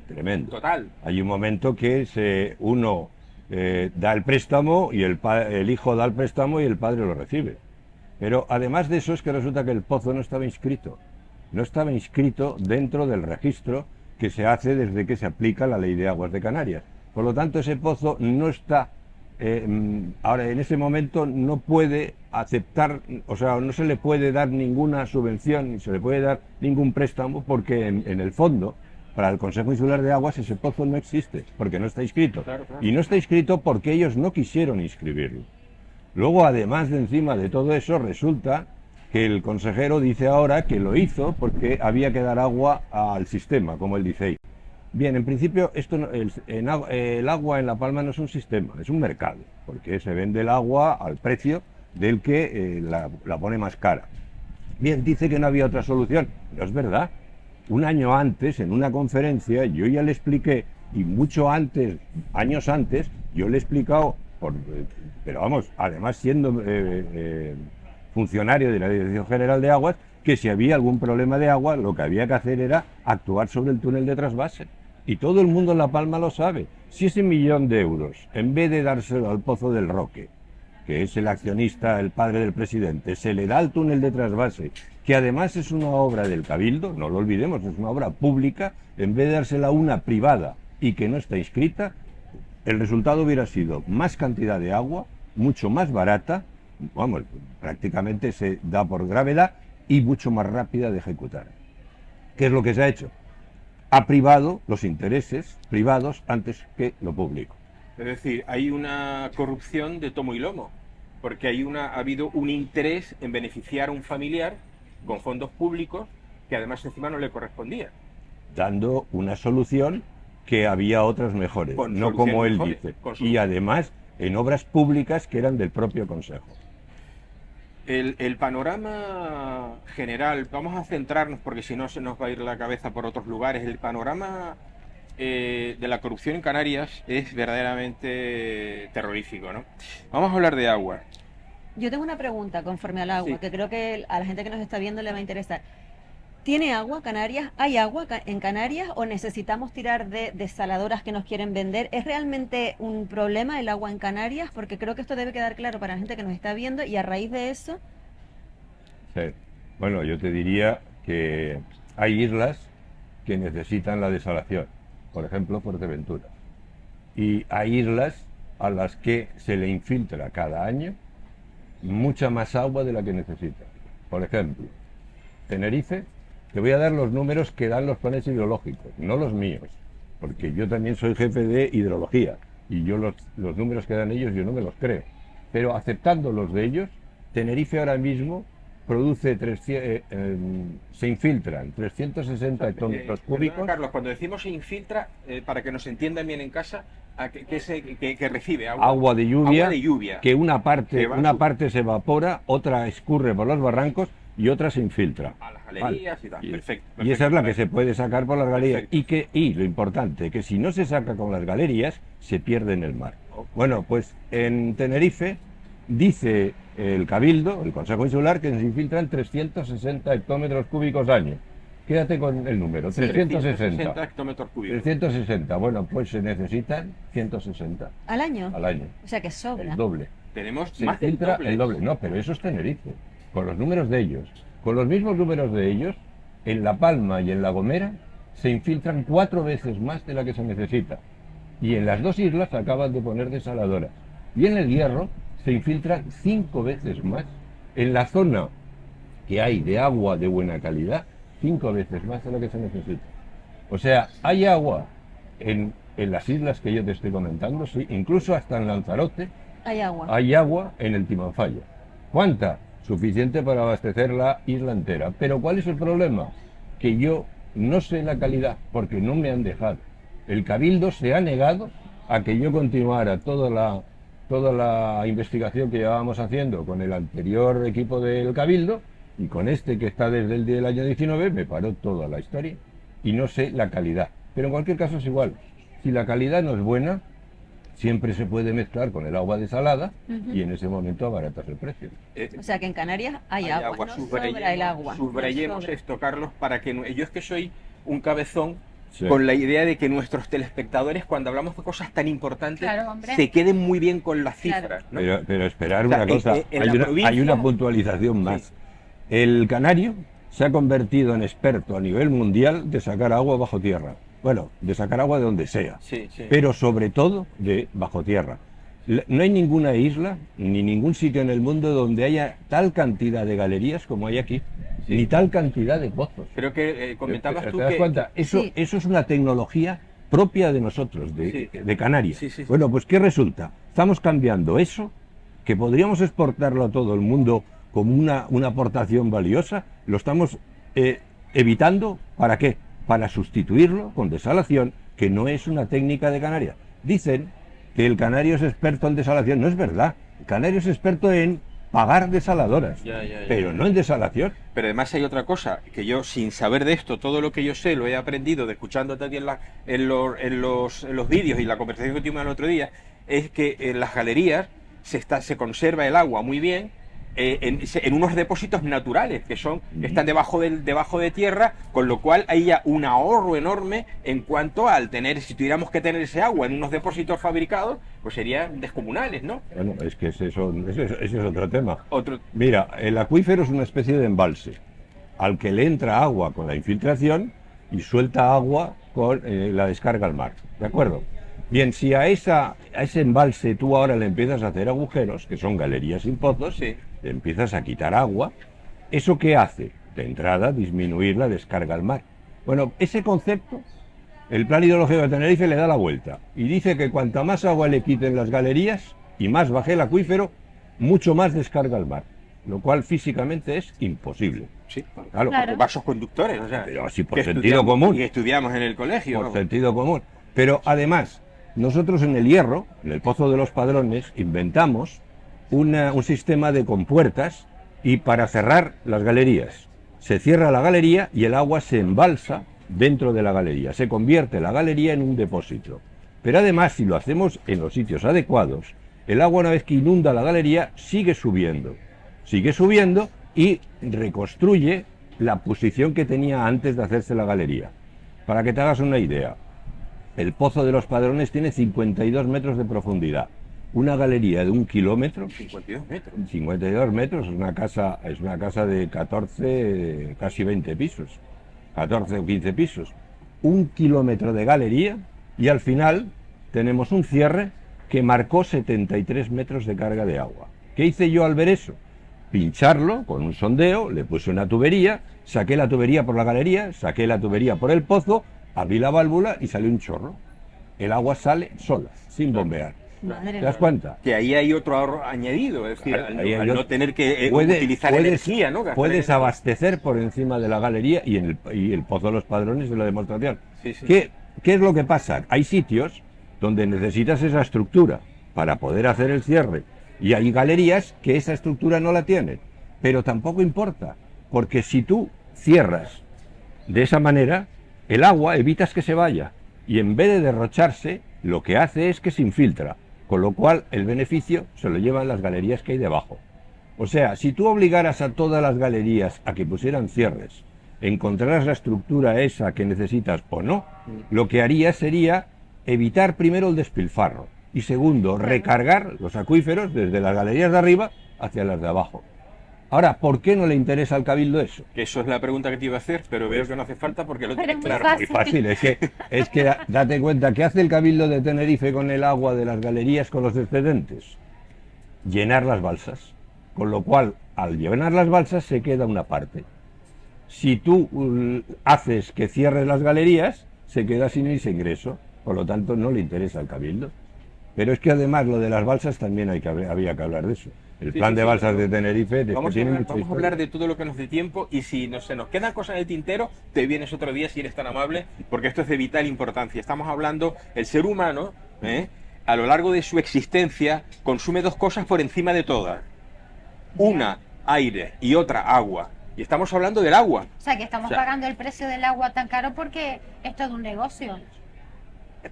tremendo. Total. Hay un momento que uno da el préstamo y el hijo da el préstamo y el padre lo recibe. Pero además de eso es que resulta que el pozo no estaba inscrito. No estaba inscrito dentro del registro que se hace desde que se aplica la Ley de Aguas de Canarias. Por lo tanto, ese pozo no está, ahora en ese momento no puede aceptar, o sea, no se le puede dar ninguna subvención, ni se le puede dar ningún préstamo, porque en el fondo, para el Consejo Insular de Aguas, ese pozo no existe, porque no está inscrito. Claro, claro. Y no está inscrito porque ellos no quisieron inscribirlo. Luego, además de encima de todo eso, resulta que el consejero dice ahora que lo hizo porque había que dar agua al sistema, como él dice ahí. Bien, en principio el agua en La Palma no es un sistema, es un mercado, porque se vende el agua al precio del que la pone más cara. Bien, dice que no había otra solución, no es verdad. Un año antes, en una conferencia, yo ya le expliqué, y mucho antes, años antes, yo le he explicado, pero vamos, además siendo funcionario de la Dirección General de Aguas, que si había algún problema de agua, lo que había que hacer era actuar sobre el túnel de trasvase. Y todo el mundo en La Palma lo sabe. Si ese 1 millón de euros, en vez de dárselo al Pozo del Roque, que es el accionista, el padre del presidente, se le da al túnel de trasvase, que además es una obra del Cabildo, no lo olvidemos, es una obra pública, en vez de dársela a una privada y que no está inscrita, el resultado hubiera sido más cantidad de agua, mucho más barata, vamos, prácticamente se da por gravedad y mucho más rápida de ejecutar. ¿Qué es lo que se ha hecho? Ha privado los intereses privados antes que lo público. Es decir, hay una corrupción de tomo y lomo, porque ha habido un interés en beneficiar a un familiar con fondos públicos que además encima no le correspondía. Dando una solución que había otras mejores, Con no como él soluciones dice. mejores, Y además en obras públicas que eran del propio Consejo. El panorama general, vamos a centrarnos porque si no se nos va a ir la cabeza por otros lugares, el panorama de la corrupción en Canarias es verdaderamente terrorífico, ¿no? Vamos a hablar de agua. Yo tengo una pregunta conforme al agua, Sí. que creo que a la gente que nos está viendo le va a interesar. ¿Tiene agua Canarias? ¿Hay agua en Canarias o necesitamos tirar de desaladoras que nos quieren vender? ¿Es realmente un problema el agua en Canarias? Porque creo que esto debe quedar claro para la gente que nos está viendo y a raíz de eso... Sí. Bueno, yo te diría que hay islas que necesitan la desalación, por ejemplo, Fuerteventura. Y hay islas a las que se le infiltra cada año mucha más agua de la que necesita. Por ejemplo, Tenerife, te voy a dar los números que dan los planes hidrológicos, no los míos, porque yo también soy jefe de hidrología y yo los números que dan ellos yo no me los creo. Pero aceptando los de ellos, Tenerife ahora mismo produce, se infiltran 360 hectómetros cúbicos. Perdona, Carlos, cuando decimos se infiltra, para que nos entiendan bien en casa, que recibe Agua de lluvia, agua de lluvia. que una Que va parte se evapora, otra escurre por los barrancos y otra se infiltra. A las galerías y tal. Y, Perfecto. y esa es la que perfecto. se puede sacar por las galerías. Perfecto. Y lo importante, que si no se saca con las galerías, se pierde en el mar. Ok. Bueno, pues en Tenerife dice el Cabildo, el Consejo Insular, que se infiltran 360 hectómetros cúbicos año. Quédate con el número, 360. hectómetros cúbicos. 360, bueno, pues se necesitan 160 ¿Al año? al año, O sea que sobra. el doble. Tenemos Se más del infiltra doble. el doble. No, pero eso es Tenerife, con los números de ellos. Con los mismos números de ellos, en La Palma y en La Gomera se infiltran 4 veces más de la que se necesita. Y en las dos islas acaban de poner desaladoras. Y en el Hierro se infiltra 5 veces más. En la zona que hay de agua de buena calidad, 5 veces más de lo que se necesita. O sea, hay agua en las islas que yo te estoy comentando, sí, incluso hasta en Lanzarote hay agua en el Timanfaya. ¿Cuánta? Suficiente para abastecer la isla entera. Pero ¿cuál es el problema? Que yo no sé la calidad, porque no me han dejado. El Cabildo se ha negado a que yo continuara toda la investigación que llevábamos haciendo con el anterior equipo del Cabildo, y con este que está desde el del año 19, me paró toda la historia. Y no sé la calidad. Pero en cualquier caso es igual. Si la calidad no es buena, siempre se puede mezclar con el agua desalada y en ese momento abaratas el precio. O sea que en Canarias hay agua, ¿no? Sobra el agua. Subrayemos Sobra. esto, Carlos, para que yo es que soy un cabezón Sí. con la idea de que nuestros telespectadores, cuando hablamos de cosas tan importantes, Claro, hombre. se queden muy bien con las cifras, ¿no? Pero esperar O sea, una cosa, en la hay provincia- una puntualización más. Sí. El canario se ha convertido en experto a nivel mundial de sacar agua bajo tierra. Bueno, de sacar agua de donde sea, Sí, sí. pero sobre todo de bajo tierra. No hay ninguna isla ni ningún sitio en el mundo donde haya tal cantidad de galerías como hay aquí, ni tal cantidad de pozos. Creo que comentabas ¿Te tú das que... cuenta? Eso, Sí. eso es una tecnología propia de nosotros, de Canarias. Sí, sí, sí. Bueno, pues ¿qué resulta? Estamos cambiando eso, que podríamos exportarlo a todo el mundo como una aportación valiosa, lo estamos evitando. ¿Para qué? Para sustituirlo con desalación, que no es una técnica de Canarias. Dicen que el canario es experto en desalación. No es verdad. El canario es experto en pagar desaladoras, Ya. pero no en desalación. Pero además hay otra cosa, que yo sin saber de esto, todo lo que yo sé lo he aprendido de escuchándote a ti en los vídeos y la conversación que tuvimos el otro día, es que en las galerías se conserva el agua muy bien en unos depósitos naturales que están debajo de tierra, con lo cual hay ya un ahorro enorme en cuanto al si tuviéramos que tener ese agua en unos depósitos fabricados, pues serían descomunales, ¿no? Bueno, es que ese es otro tema. Otro, Mira, el acuífero es una especie de embalse al que le entra agua con la infiltración y suelta agua con la descarga al mar. ¿De acuerdo? Bien, si a ese embalse tú ahora le empiezas a hacer agujeros, que son galerías sin pozos, Sí. le empiezas a quitar agua, ¿eso qué hace? De entrada, disminuir la descarga al mar. Bueno, ese concepto, el Plan Hidrológico de Tenerife le da la vuelta y dice que cuanta más agua le quiten las galerías y más baje el acuífero, mucho más descarga al mar, lo cual físicamente es imposible. sí, Claro, Claro. vasos conductores, o sea, pero así por que sentido estudiamos- común. y estudiamos en el colegio. Por ¿no? sentido común. Pero además, nosotros en el Hierro, en el Pozo de los Padrones, inventamos un sistema de compuertas y para cerrar las galerías. Se cierra la galería y el agua se embalsa dentro de la galería. Se convierte la galería en un depósito. Pero además, si lo hacemos en los sitios adecuados, el agua una vez que inunda la galería sigue subiendo y reconstruye la posición que tenía antes de hacerse la galería. Para que te hagas una idea, el Pozo de los Padrones tiene 52 metros de profundidad. Una galería de 1 kilómetro, 52 metros. 52 metros, es una casa de 14, casi 20 pisos, 14 o 15 pisos. 1 kilómetro de galería y al final tenemos un cierre que marcó 73 metros de carga de agua. ¿Qué hice yo al ver eso? Pincharlo con un sondeo, le puse una tubería, saqué la tubería por la galería, saqué la tubería por el pozo, abrí la válvula y salió un chorro. El agua sale sola, sin bombear. Madre ¿Te das mía. cuenta? Que ahí hay otro ahorro añadido, es decir, al Ahí hay no otro- tener que Puedes- utilizar puedes- energía, ¿no? Gastar Puedes energía. abastecer por encima de la galería y el Pozo de los Padrones de la demostración. Sí, sí. ¿Qué es lo que pasa? Hay sitios donde necesitas esa estructura para poder hacer el cierre y hay galerías que esa estructura no la tienen, pero tampoco importa, porque si tú cierras de esa manera, el agua evitas que se vaya y en vez de derrocharse, lo que hace es que se infiltra, con lo cual el beneficio se lo llevan las galerías que hay debajo. O sea, si tú obligaras a todas las galerías a que pusieran cierres, encontraras la estructura esa que necesitas o no, lo que harías sería evitar primero el despilfarro y segundo, recargar los acuíferos desde las galerías de arriba hacia las de abajo. Ahora, ¿por qué no le interesa al Cabildo eso? Que eso es la pregunta que te iba a hacer, pero veo que no hace falta porque lo Pero tienes es muy claro. fácil. Muy fácil, es que date cuenta, ¿qué hace el Cabildo de Tenerife con el agua de las galerías con los excedentes? llenar las balsas, con lo cual al llenar las balsas se queda una parte. Si tú haces que cierres las galerías, se queda sin ese ingreso, por lo tanto no le interesa al Cabildo. Pero es que además lo de las balsas también había que hablar de eso. El plan de balsas de Tenerife vamos tiene a hablar de todo lo que nos dé tiempo, y si se nos quedan cosas en el tintero, te vienes otro día si eres tan amable, porque esto es de vital importancia. Estamos hablando, el ser humano, a lo largo de su existencia, consume dos cosas por encima de todas. Una, aire, y otra, agua. Y estamos hablando del agua. O sea, que estamos pagando el precio del agua tan caro porque es todo un negocio.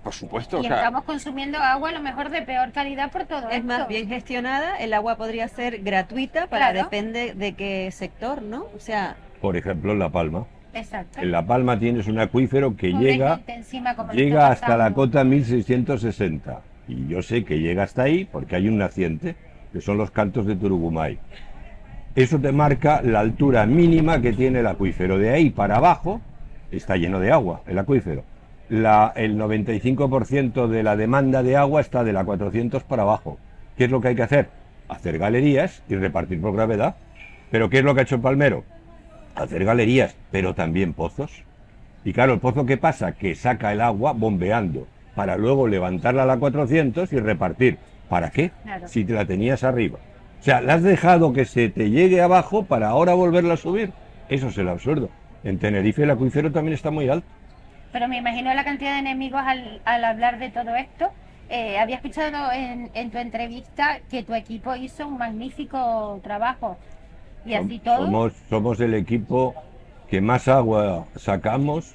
Por supuesto. Y estamos consumiendo agua a lo mejor de peor calidad por todo esto. Es más bien gestionada, el agua podría ser gratuita, depende de qué sector, ¿no? O sea... Por ejemplo, en La Palma. Exacto. En La Palma tienes un acuífero que llega hasta la cota 1660. Y yo sé que llega hasta ahí porque hay un naciente, que son los Cantos de Turugumay. Eso te marca la altura mínima que tiene el acuífero. De ahí para abajo está lleno de agua, el acuífero. El 95% de la demanda de agua está de la 400 para abajo. ¿Qué es lo que hay que hacer? Hacer galerías y repartir por gravedad. ¿Pero qué es lo que ha hecho Palmero? Hacer galerías, pero también pozos. Y claro, el pozo, ¿qué pasa? Que saca el agua bombeando para luego levantarla a la 400 y repartir. ¿Para qué? Claro. Si te la tenías arriba. O sea, la has dejado que se te llegue abajo para ahora volverla a subir. Eso es el absurdo. En Tenerife el acuífero también está muy alto. Pero me imagino la cantidad de enemigos al hablar de todo esto. Había escuchado en tu entrevista que tu equipo hizo un magnífico trabajo. Y así todo. Somos el equipo que más agua sacamos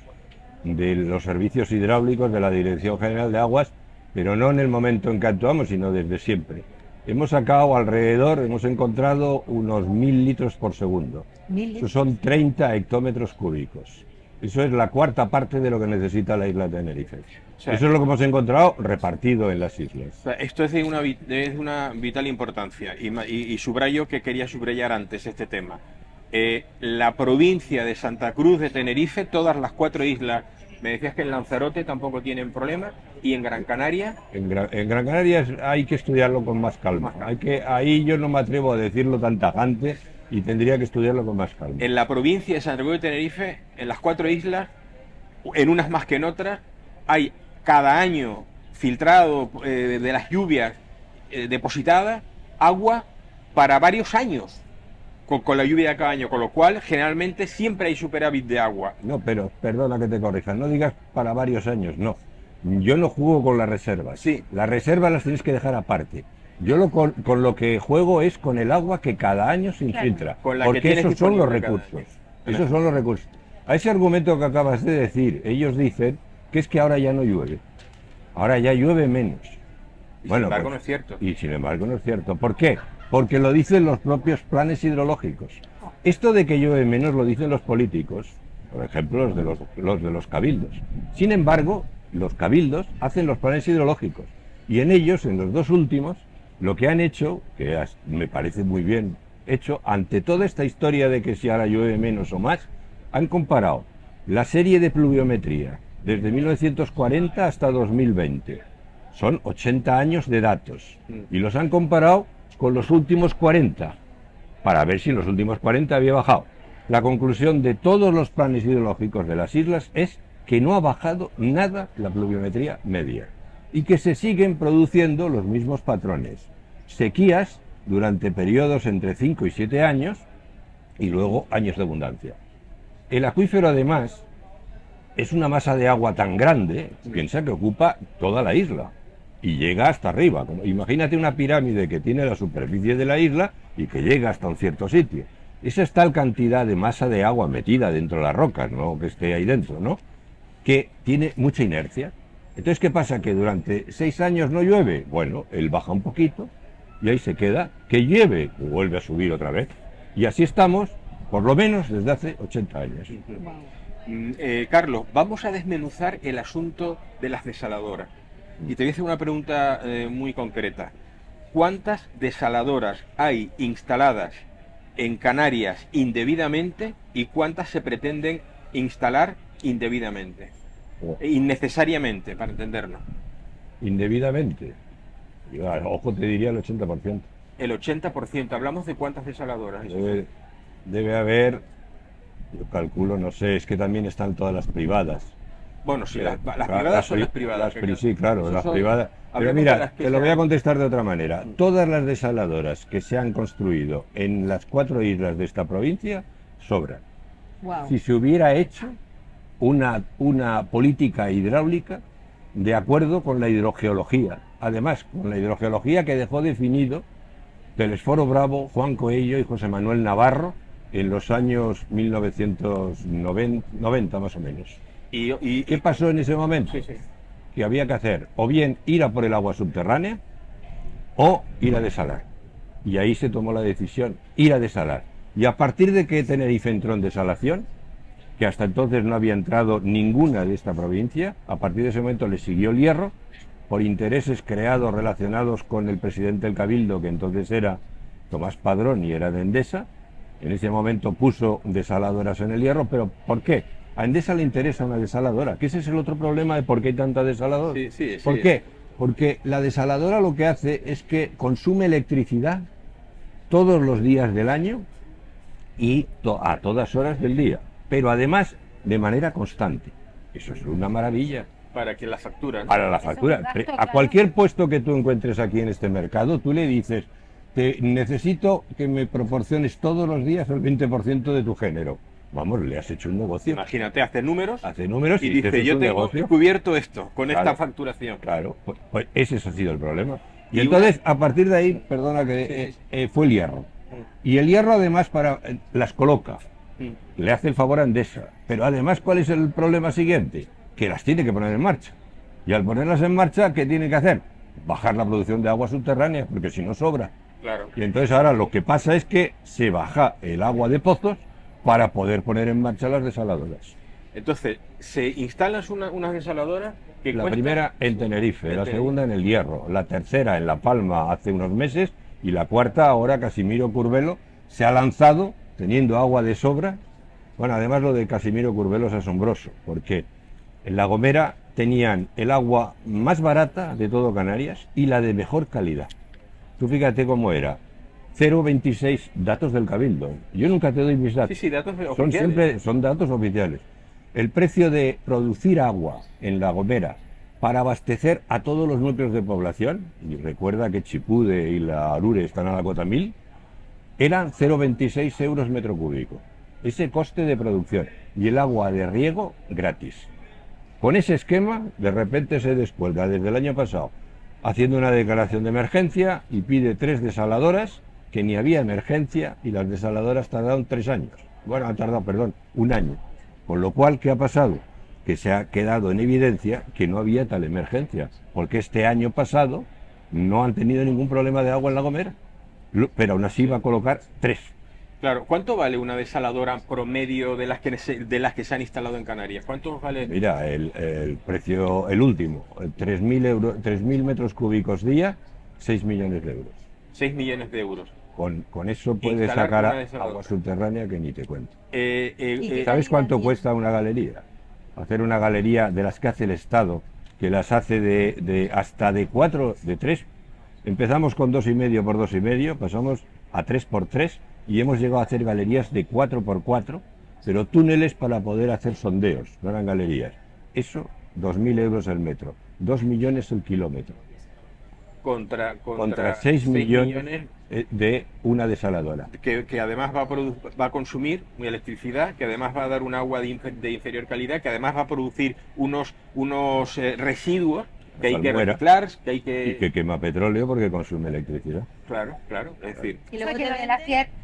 de los servicios hidráulicos de la Dirección General de Aguas, pero no en el momento en que actuamos, sino desde siempre. Hemos encontrado unos 1000 litros por segundo. Eso son 30 hectómetros cúbicos. Eso es la cuarta parte de lo que necesita la isla de Tenerife. O sea, eso es lo que hemos encontrado repartido en las islas. O sea, esto es de una vital importancia, y subrayo que quería subrayar antes este tema. La provincia de Santa Cruz de Tenerife, todas las 4 islas, me decías que en Lanzarote tampoco tienen problema, y en Gran Canaria... En Gran Canaria hay que estudiarlo con más calma. Ahí yo no me atrevo a decirlo tan tajante, y tendría que estudiarlo con más calma. En la provincia de Santa Cruz de Tenerife, en las 4 islas, en unas más que en otras, hay cada año filtrado de las lluvias depositada agua para varios años con la lluvia de cada año, con lo cual generalmente siempre hay superávit de agua. No, pero perdona que te corrija, no digas para varios años, no. Yo no juego con las reservas. Sí. Las reservas las tienes que dejar aparte. Yo con lo que juego es con el agua que cada año se infiltra, claro, porque esos son los recursos. Esos son los recursos. A ese argumento que acabas de decir, ellos dicen que es que ahora ya no llueve. Ahora ya llueve menos. Y sin embargo no es cierto. Y sin embargo no es cierto. ¿Por qué? Porque lo dicen los propios planes hidrológicos. Esto de que llueve menos lo dicen los políticos, por ejemplo los de los cabildos. Sin embargo, los cabildos hacen los planes hidrológicos, y en ellos, en los 2 últimos, lo que han hecho, que me parece muy bien hecho, ante toda esta historia de que si ahora llueve menos o más, han comparado la serie de pluviometría desde 1940 hasta 2020. Son 80 años de datos, y los han comparado con los últimos 40, para ver si en los últimos 40 había bajado. La conclusión de todos los planes hidrológicos de las islas es que no ha bajado nada la pluviometría media, y que se siguen produciendo los mismos patrones. Sequías durante periodos entre 5 y 7 años, y luego años de abundancia. El acuífero, además, es una masa de agua tan grande, piensa que ocupa toda la isla, y llega hasta arriba. Imagínate una pirámide que tiene la superficie de la isla y que llega hasta un cierto sitio. Esa es tal cantidad de masa de agua metida dentro de las rocas, no que esté ahí dentro, ¿no?, que tiene mucha inercia. Entonces, ¿qué pasa? Que durante 6 años no llueve. Bueno, él baja un poquito y ahí se queda. Que llueve, vuelve a subir otra vez. Y así estamos, por lo menos desde hace 80 años. Carlos, vamos a desmenuzar el asunto de las desaladoras. Y te voy a hacer una pregunta muy concreta. ¿Cuántas desaladoras hay instaladas en Canarias indebidamente y cuántas se pretenden instalar indebidamente? Innecesariamente, para entendernos. Indebidamente. Yo, ojo, te diría el 80%. El 80%. ¿Hablamos de cuántas desaladoras? Debe haber, yo calculo, no sé, es que también están todas las privadas. Bueno, sí, las privadas son las privadas. Sí, claro, las son, privadas. Pero mira, te lo voy a contestar de otra manera. Todas las desaladoras que se han construido en las 4 islas de esta provincia sobran. Wow. Si se hubiera hecho una política hidráulica de acuerdo con la hidrogeología, además con la hidrogeología que dejó definido Telesforo Bravo, Juan Coello y José Manuel Navarro en los años 1990 más o menos. ¿Y qué pasó en ese momento? Sí, sí. Que había que hacer o bien ir a por el agua subterránea o ir a desalar. Y ahí se tomó la decisión, ir a desalar. Y a partir de que Tenerife entró en desalación, que hasta entonces no había entrado ninguna de esta provincia, a partir de ese momento le siguió el Hierro, por intereses creados relacionados con el presidente del Cabildo, que entonces era Tomás Padrón y era de Endesa. En ese momento puso desaladoras en el Hierro, pero ¿por qué? A Endesa le interesa una desaladora, que ese es el otro problema de por qué hay tanta desaladora. Sí. ¿Por qué? Porque la desaladora lo que hace es que consume electricidad todos los días del año y a todas horas del día, pero además de manera constante. Eso es una maravilla. Para que la factura, ¿no? Para la factura. A cualquier puesto que tú encuentres aquí en este mercado, tú le dices, necesito que me proporciones todos los días el 20% de tu género. Vamos, le has hecho un negocio. Imagínate, hace números y dice, yo tengo cubierto esto con esta facturación. Claro, pues ese ha sido el problema. Y entonces, a partir de ahí, perdona, que fue el Hierro. Y el Hierro además las coloca, le hace el favor a Endesa. Pero además, ¿cuál es el problema siguiente? Que las tiene que poner en marcha. Y al ponerlas en marcha, ¿qué tiene que hacer? Bajar la producción de agua subterránea, porque si no sobra. Claro. Y entonces ahora lo que pasa es que se baja el agua de pozos para poder poner en marcha las desaladoras. Entonces, se instalan unas desaladoras que la cuestan... primera en Tenerife, la segunda en el Hierro, la tercera en La Palma hace unos meses y la cuarta ahora Casimiro Curvelo se ha lanzado teniendo agua de sobra. Bueno, además lo de Casimiro Curvelo es asombroso, porque en La Gomera tenían el agua más barata de todo Canarias y la de mejor calidad. Tú fíjate cómo era. 0,26 datos del Cabildo. Yo nunca te doy mis datos. Sí, datos oficiales. Son datos oficiales. El precio de producir agua en La Gomera para abastecer a todos los núcleos de población, y recuerda que Chipude y la Arure están a la cota 1000, eran 0,26 euros metro cúbico. Ese coste de producción. Y el agua de riego gratis. Con ese esquema, de repente se descuelga desde el año pasado, haciendo una declaración de emergencia y pide 3 desaladoras, que ni había emergencia, y las desaladoras tardaron 3 años. Bueno, han tardado, perdón, 1 año. Con lo cual, ¿qué ha pasado? Que se ha quedado en evidencia que no había tal emergencia, porque este año pasado no han tenido ningún problema de agua en La Gomera, pero aún así va a colocar 3. Claro, ¿cuánto vale una desaladora promedio de las que se han instalado en Canarias? ¿Cuánto vale? Mira, el precio, el último, 3.000 metros cúbicos día, 6 millones de euros. 6 millones de euros. Con eso puedes sacar agua subterránea que ni te cuento. ¿Sabes cuánto cuesta una galería? Hacer una galería de las que hace el Estado, que las hace de hasta de 4, de 3. Empezamos con 2,5 por 2,5, pasamos a 3 por 3 y hemos llegado a hacer galerías de 4 por 4, pero túneles para poder hacer sondeos, no eran galerías. Eso, 2.000 euros el metro, 2 millones el kilómetro. Contra 6 millones de una desaladora. Que además va a consumir electricidad, que además va a dar un agua de inferior calidad, que además va a producir unos residuos que hay que reciclar, que hay que... Y que quema petróleo porque consume electricidad. Claro, es decir... Y luego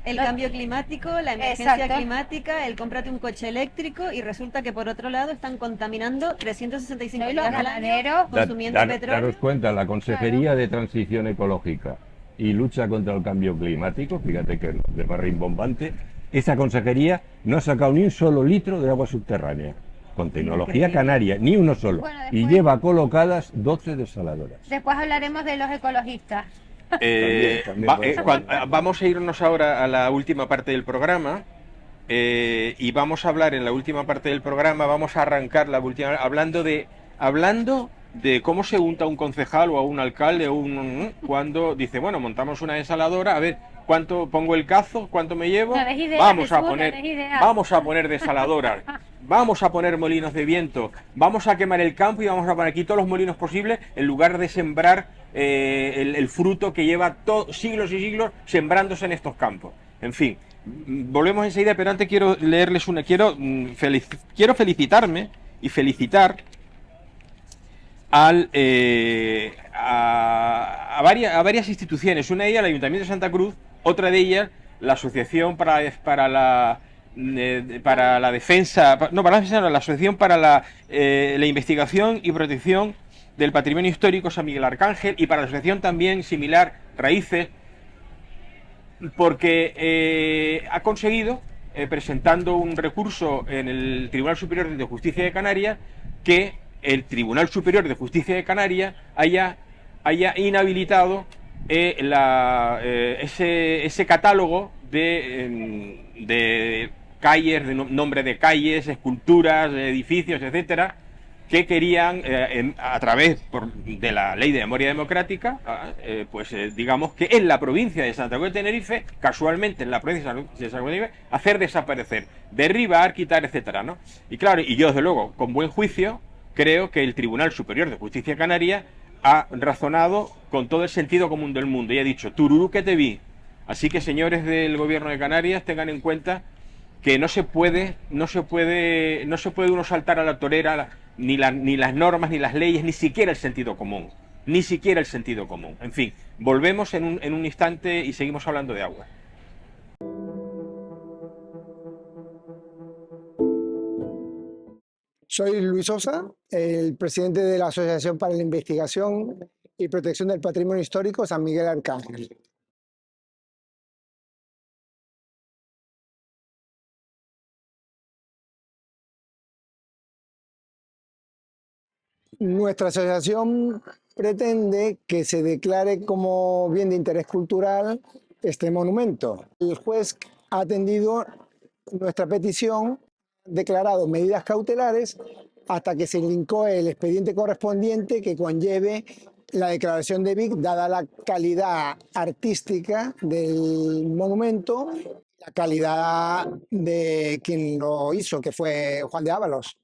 el cambio climático, la emergencia climática, el cómprate un coche eléctrico y resulta que por otro lado están contaminando 365 días al año consumiendo petróleo. Daros cuenta, la Consejería de Transición Ecológica y Lucha contra el Cambio Climático, fíjate que es de más rimbombante, esa consejería no ha sacado ni un solo litro de agua subterránea. Con tecnología canaria, ni uno solo. Bueno, después, y lleva colocadas 12 desaladoras. Después hablaremos de los ecologistas. Vamos a irnos ahora a la última parte del programa y vamos a hablar en la última parte del programa, vamos a arrancar la última, hablando de cómo se unta un concejal o a un alcalde cuando dice, bueno, montamos una desaladora, a ver, ¿cuánto pongo el cazo? ¿Cuánto me llevo? Vamos a poner desaladoras, vamos a poner molinos de viento, vamos a quemar el campo y vamos a poner aquí todos los molinos posibles en lugar de sembrar el fruto que lleva siglos y siglos sembrándose en estos campos. En fin, volvemos enseguida, pero antes quiero leerles quiero felicitarme y felicitar a varias instituciones, una de ellas el Ayuntamiento de Santa Cruz, otra de ellas la Asociación para la Asociación para la Investigación y Protección del Patrimonio Histórico San Miguel Arcángel, y para la asociación también similar Raíces, porque ha conseguido, presentando un recurso en el Tribunal Superior de Justicia de Canarias, que el Tribunal Superior de Justicia de Canarias haya inhabilitado ese catálogo de calles, de nombre de calles, esculturas, edificios, etcétera, que querían, a través de la Ley de Memoria Democrática, digamos que en la provincia de Santa Cruz de Tenerife, casualmente en la provincia de Santa Cruz de Tenerife, hacer desaparecer, derribar, quitar, etcétera, ¿no? Y claro, y yo desde luego, con buen juicio, creo que el Tribunal Superior de Justicia Canaria ha razonado con todo el sentido común del mundo y ha dicho, tururú que te vi. Así que, señores del Gobierno de Canarias, tengan en cuenta que no se puede uno saltar a la torera ni las normas, ni las leyes, ni siquiera el sentido común. Ni siquiera el sentido común. En fin, volvemos en un instante y seguimos hablando de agua. Soy Luis Sosa, el presidente de la Asociación para la Investigación y Protección del Patrimonio Histórico San Miguel Arcángel. Nuestra asociación pretende que se declare como bien de interés cultural este monumento. El juez ha atendido nuestra petición, declarado medidas cautelares hasta que se incoe el expediente correspondiente que conlleve la declaración de BIC, dada la calidad artística del monumento, la calidad de quien lo hizo, que fue Juan de Ábalos.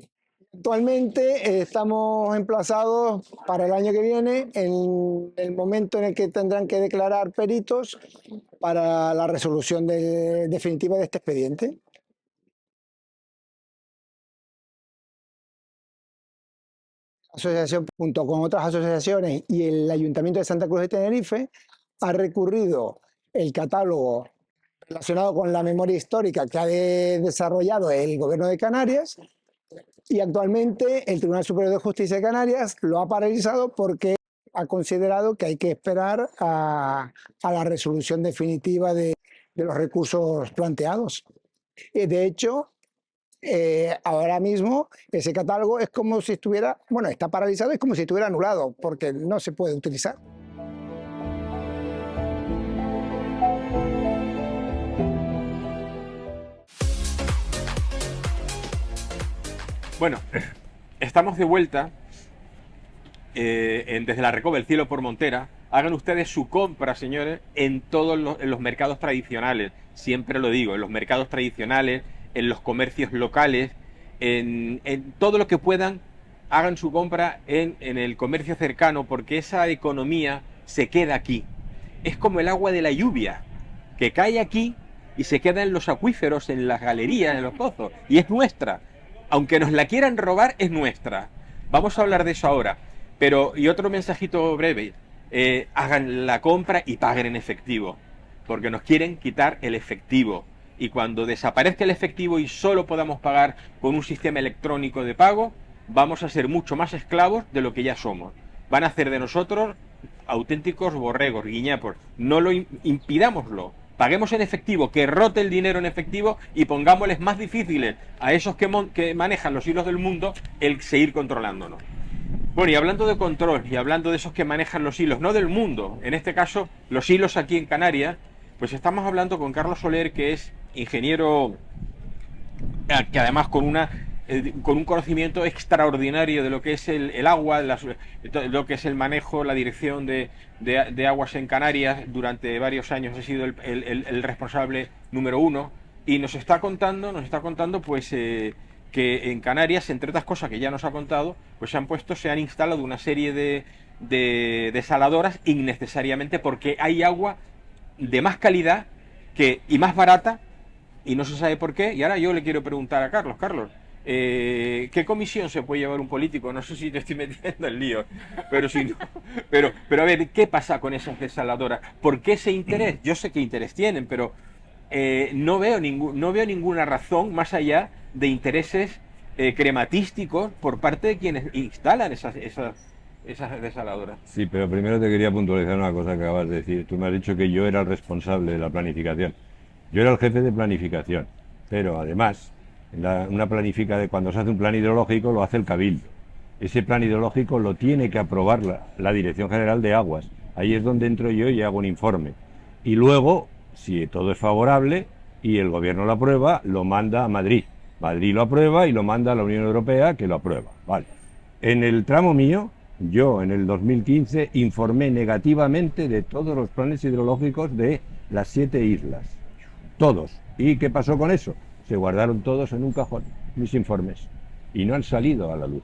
Actualmente estamos emplazados para el año que viene, en el momento en el que tendrán que declarar peritos para la resolución definitiva de este expediente. La asociación, junto con otras asociaciones y el Ayuntamiento de Santa Cruz de Tenerife, ha recurrido el catálogo relacionado con la memoria histórica que ha desarrollado el Gobierno de Canarias, y actualmente el Tribunal Superior de Justicia de Canarias lo ha paralizado porque ha considerado que hay que esperar a la resolución definitiva de los recursos planteados. De hecho, ahora mismo ese catálogo es como si estuviera, bueno, está paralizado, es como si estuviera anulado, porque no se puede utilizar. Bueno, estamos de vuelta desde la Recoba del Cielo por Montera. Hagan ustedes su compra, señores, en todos los mercados tradicionales. Siempre lo digo, en los mercados tradicionales, en los comercios locales, en todo lo que puedan, hagan su compra en el comercio cercano, porque esa economía se queda aquí. Es como el agua de la lluvia, que cae aquí y se queda en los acuíferos, en las galerías, en los pozos, y es nuestra. Aunque nos la quieran robar, es nuestra. Vamos a hablar de eso ahora. Pero, y otro mensajito breve, hagan la compra y paguen en efectivo, porque nos quieren quitar el efectivo. Y cuando desaparezca el efectivo y solo podamos pagar con un sistema electrónico de pago, vamos a ser mucho más esclavos de lo que ya somos. Van a hacer de nosotros auténticos borregos, guiñapos. No lo impidámoslo. Paguemos en efectivo, que rote el dinero en efectivo y pongámosles más difíciles a esos que manejan los hilos del mundo el seguir controlándonos. Bueno, y hablando de control y hablando de esos que manejan los hilos, no del mundo, en este caso los hilos aquí en Canarias, pues estamos hablando con Carlos Soler, que es ingeniero, que además con una con un conocimiento extraordinario de lo que es el agua, lo que es el manejo, la dirección de aguas en Canarias. Durante varios años he sido el responsable número uno, y nos está contando pues que en Canarias, entre otras cosas que ya nos ha contado, pues se han instalado una serie de desaladoras innecesariamente, porque hay agua de más calidad y más barata, y no se sabe por qué. Y ahora yo le quiero preguntar a Carlos, ¿qué comisión se puede llevar un político? No sé si te estoy metiendo en lío, pero si no, pero a ver, ¿qué pasa con esas desaladoras? ¿Por qué ese interés? Yo sé qué interés tienen, pero no veo ninguna razón más allá de intereses crematísticos por parte de quienes instalan esas desaladoras. Sí, pero primero te quería puntualizar una cosa que acabas de decir. Tú me has dicho que yo era el responsable de la planificación. Yo era el jefe de planificación, pero además, cuando se hace un plan hidrológico lo hace el Cabildo. Ese plan hidrológico lo tiene que aprobar la Dirección General de Aguas. Ahí es donde entro yo y hago un informe. Y luego, si todo es favorable y el gobierno lo aprueba, lo manda a Madrid. Madrid lo aprueba y lo manda a la Unión Europea, que lo aprueba. Vale. En el tramo mío, yo en el 2015 informé negativamente de todos los planes hidrológicos de las 7 islas. Todos. ¿Y qué pasó con eso? Se guardaron todos en un cajón, mis informes. Y no han salido a la luz.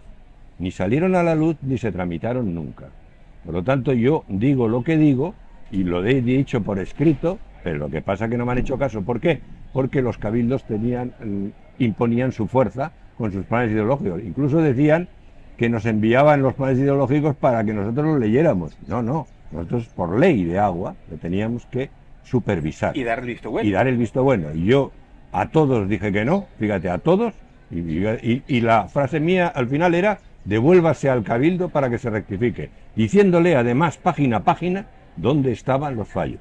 Ni salieron a la luz ni se tramitaron nunca. Por lo tanto, yo digo lo que digo y lo he dicho por escrito, pero lo que pasa es que no me han hecho caso. ¿Por qué? Porque los cabildos imponían su fuerza con sus planes ideológicos. Incluso decían que nos enviaban los planes ideológicos para que nosotros los leyéramos. No, nosotros por ley de agua lo teníamos que supervisar. Y dar el visto bueno. Y dar el visto bueno. Y yo a todos dije que no, fíjate, a todos, y la frase mía al final era: devuélvase al Cabildo para que se rectifique, diciéndole además página a página dónde estaban los fallos.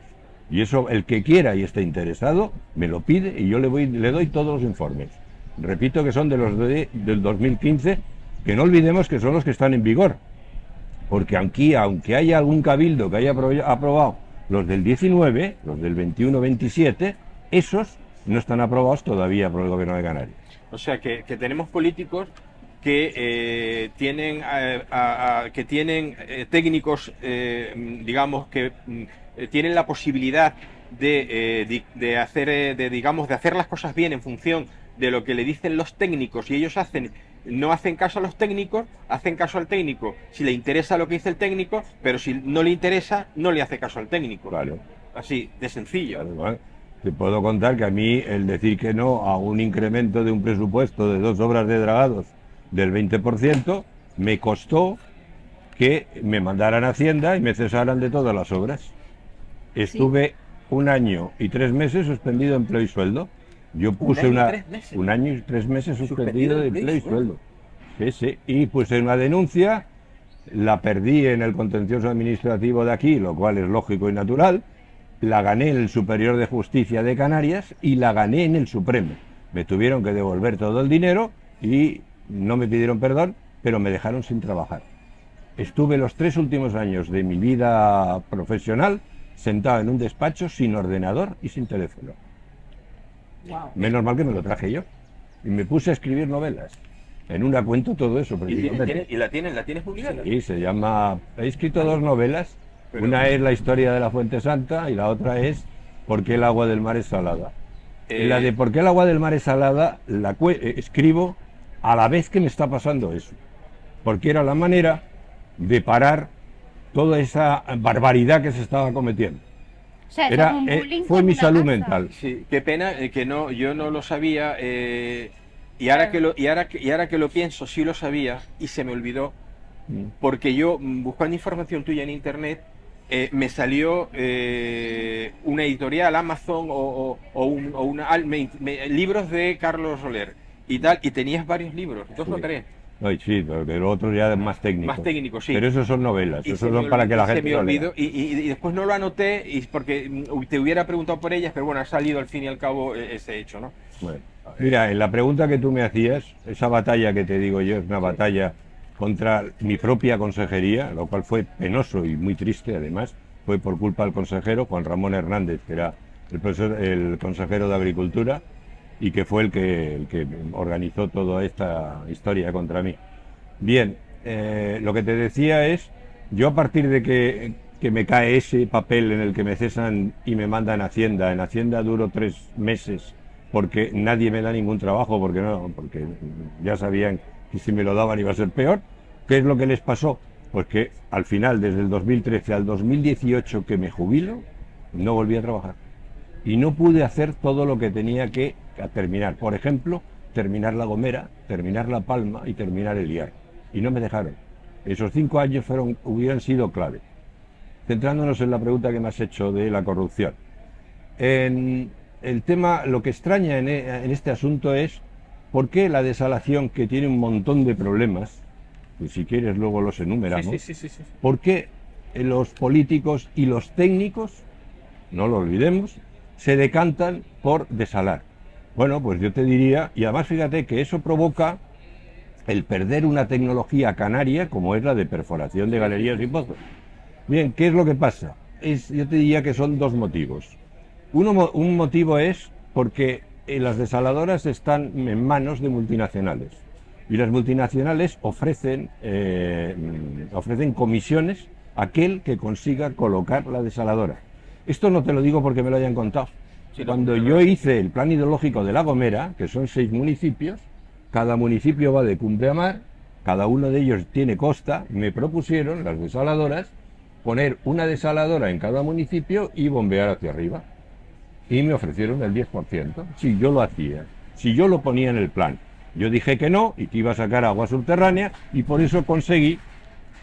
Y eso, el que quiera y esté interesado, me lo pide y yo le doy todos los informes. Repito que son del 2015, que no olvidemos que son los que están en vigor. Porque aunque haya algún cabildo que haya aprobado los del 19, los del 21-27, esos no están aprobados todavía por el gobierno de Canarias. O sea que tenemos políticos que tienen técnicos, digamos, que tienen la posibilidad de hacer las cosas bien en función de lo que le dicen los técnicos, y ellos no hacen caso a los técnicos, hacen caso al técnico si le interesa lo que dice el técnico, pero si no le interesa, no le hace caso al técnico. Claro. Así, de sencillo. Claro, bueno. Te puedo contar que a mí el decir que no a un incremento de un presupuesto de 2 obras de dragados del 20% me costó que me mandaran a Hacienda y me cesaran de todas las obras. Estuve 1 año y 3 meses suspendido de empleo y sueldo. Yo puse 1 año y 3 meses suspendido de empleo y sueldo. Sí. Y puse una denuncia, la perdí en el contencioso administrativo de aquí, lo cual es lógico y natural. La gané en el Superior de Justicia de Canarias y la gané en el Supremo. Me tuvieron que devolver todo el dinero y no me pidieron perdón, pero me dejaron sin trabajar. Estuve los 3 últimos años de mi vida profesional sentado en un despacho sin ordenador y sin teléfono. Wow. Menos mal que me lo traje yo. Y me puse a escribir novelas. En una cuento todo eso. ¿Y la tienes publicada? Sí, se llama... He escrito 2 novelas. Una es la historia de la Fuente Santa y la otra es ¿por qué el agua del mar es salada? La de ¿por qué el agua del mar es salada? Escribo a la vez que me está pasando eso. Porque era la manera de parar toda esa barbaridad que se estaba cometiendo. O sea, fue mi salud mental. Sí, qué pena que yo no lo sabía, y ahora que lo pienso, sí lo sabía y se me olvidó, porque yo, buscando información tuya en internet, me salió una editorial, Amazon libros de Carlos Soler y tal, y tenías varios libros, 2 o 3. Sí, porque lo otro ya es más técnico. Más técnico, sí. Pero esos son novelas, esos son para que la gente lo lea. Y después no lo anoté, porque te hubiera preguntado por ellas, pero bueno, ha salido al fin y al cabo ese hecho, ¿no? Bueno, mira, en la pregunta que tú me hacías, esa batalla que te digo yo es una batalla contra mi propia consejería, lo cual fue penoso y muy triste, además, fue por culpa del consejero Juan Ramón Hernández, que era el consejero de Agricultura, y que fue el que organizó toda esta historia contra mí. Bien, lo que te decía es, yo a partir de que me cae ese papel en el que me cesan y me mandan a Hacienda, en Hacienda duro 3 meses, porque nadie me da ningún trabajo, porque ya sabían que si me lo daban iba a ser peor. ¿Qué es lo que les pasó? Pues que al final, desde el 2013 al 2018 que me jubilo, no volví a trabajar. Y no pude hacer todo lo que tenía que terminar. Por ejemplo, terminar La Gomera, terminar La Palma y terminar El Hierro. Y no me dejaron. Esos 5 años hubieran sido clave. Centrándonos en la pregunta que me has hecho de la corrupción. En el tema, lo que extraña en este asunto es por qué la desalación, que tiene un montón de problemas, y si quieres luego los enumeramos, Sí. por qué los políticos y los técnicos, no lo olvidemos, se decantan por desalar. Bueno, pues yo te diría, y además fíjate que eso provoca el perder una tecnología canaria como es la de perforación de galerías y pozos. Bien, ¿qué es lo que pasa? Yo te diría que son 2 motivos. Un motivo es porque las desaladoras están en manos de multinacionales y las multinacionales ofrecen comisiones a aquel que consiga colocar la desaladora. Esto no te lo digo porque me lo hayan contado. Cuando yo hice el plan hidrológico de La Gomera, que son 6 municipios, cada municipio va de cumbre a mar, cada uno de ellos tiene costa, me propusieron las desaladoras poner una desaladora en cada municipio y bombear hacia arriba. Y me ofrecieron el 10%, si yo lo hacía, si yo lo ponía en el plan. Yo dije que no y que iba a sacar agua subterránea y por eso conseguí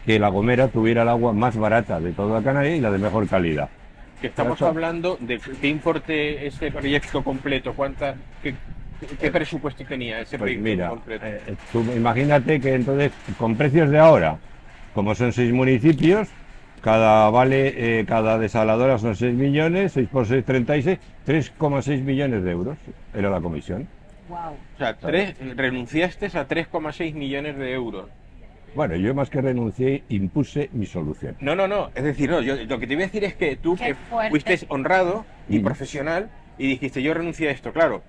que La Gomera tuviera el agua más barata de toda Canarias y la de mejor calidad. Que estamos hablando de qué importe ese proyecto completo, ¿qué presupuesto tenía ese proyecto completo? Tú imagínate que entonces, con precios de ahora, como son 6 municipios, cada desaladora son 6 millones, 6 por 6, 36, 3,6 millones de euros era la comisión. Wow. O sea, renunciaste a 3,6 millones de euros. Bueno, yo más que renuncié, impuse mi solución. No, es decir, yo lo que te voy a decir es que tú Qué fuerte. fuiste honrado y profesional y dijiste, yo renuncié a esto, claro.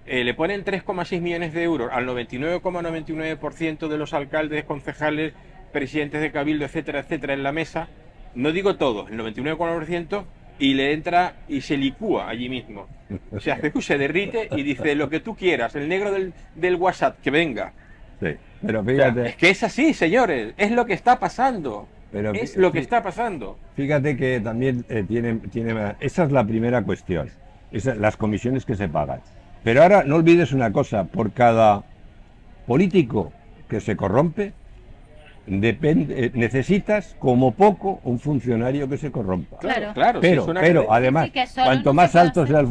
Le ponen 3,6 millones de euros al 99,99% de los alcaldes, concejales, presidentes de cabildo, etcétera, etcétera, en la mesa. No digo todos, el 99,9%, y le entra y se licúa allí mismo. Se derrite y dice lo que tú quieras, el negro del WhatsApp, que venga. Sí, pero fíjate... O sea, es que es así, señores, es lo que está pasando. Es lo que está pasando. Fíjate que también esa es la primera cuestión, las comisiones que se pagan. Pero ahora no olvides una cosa, por cada político que se corrompe, necesitas como poco un funcionario que se corrompa. Claro. Pero además, cuanto más alto sea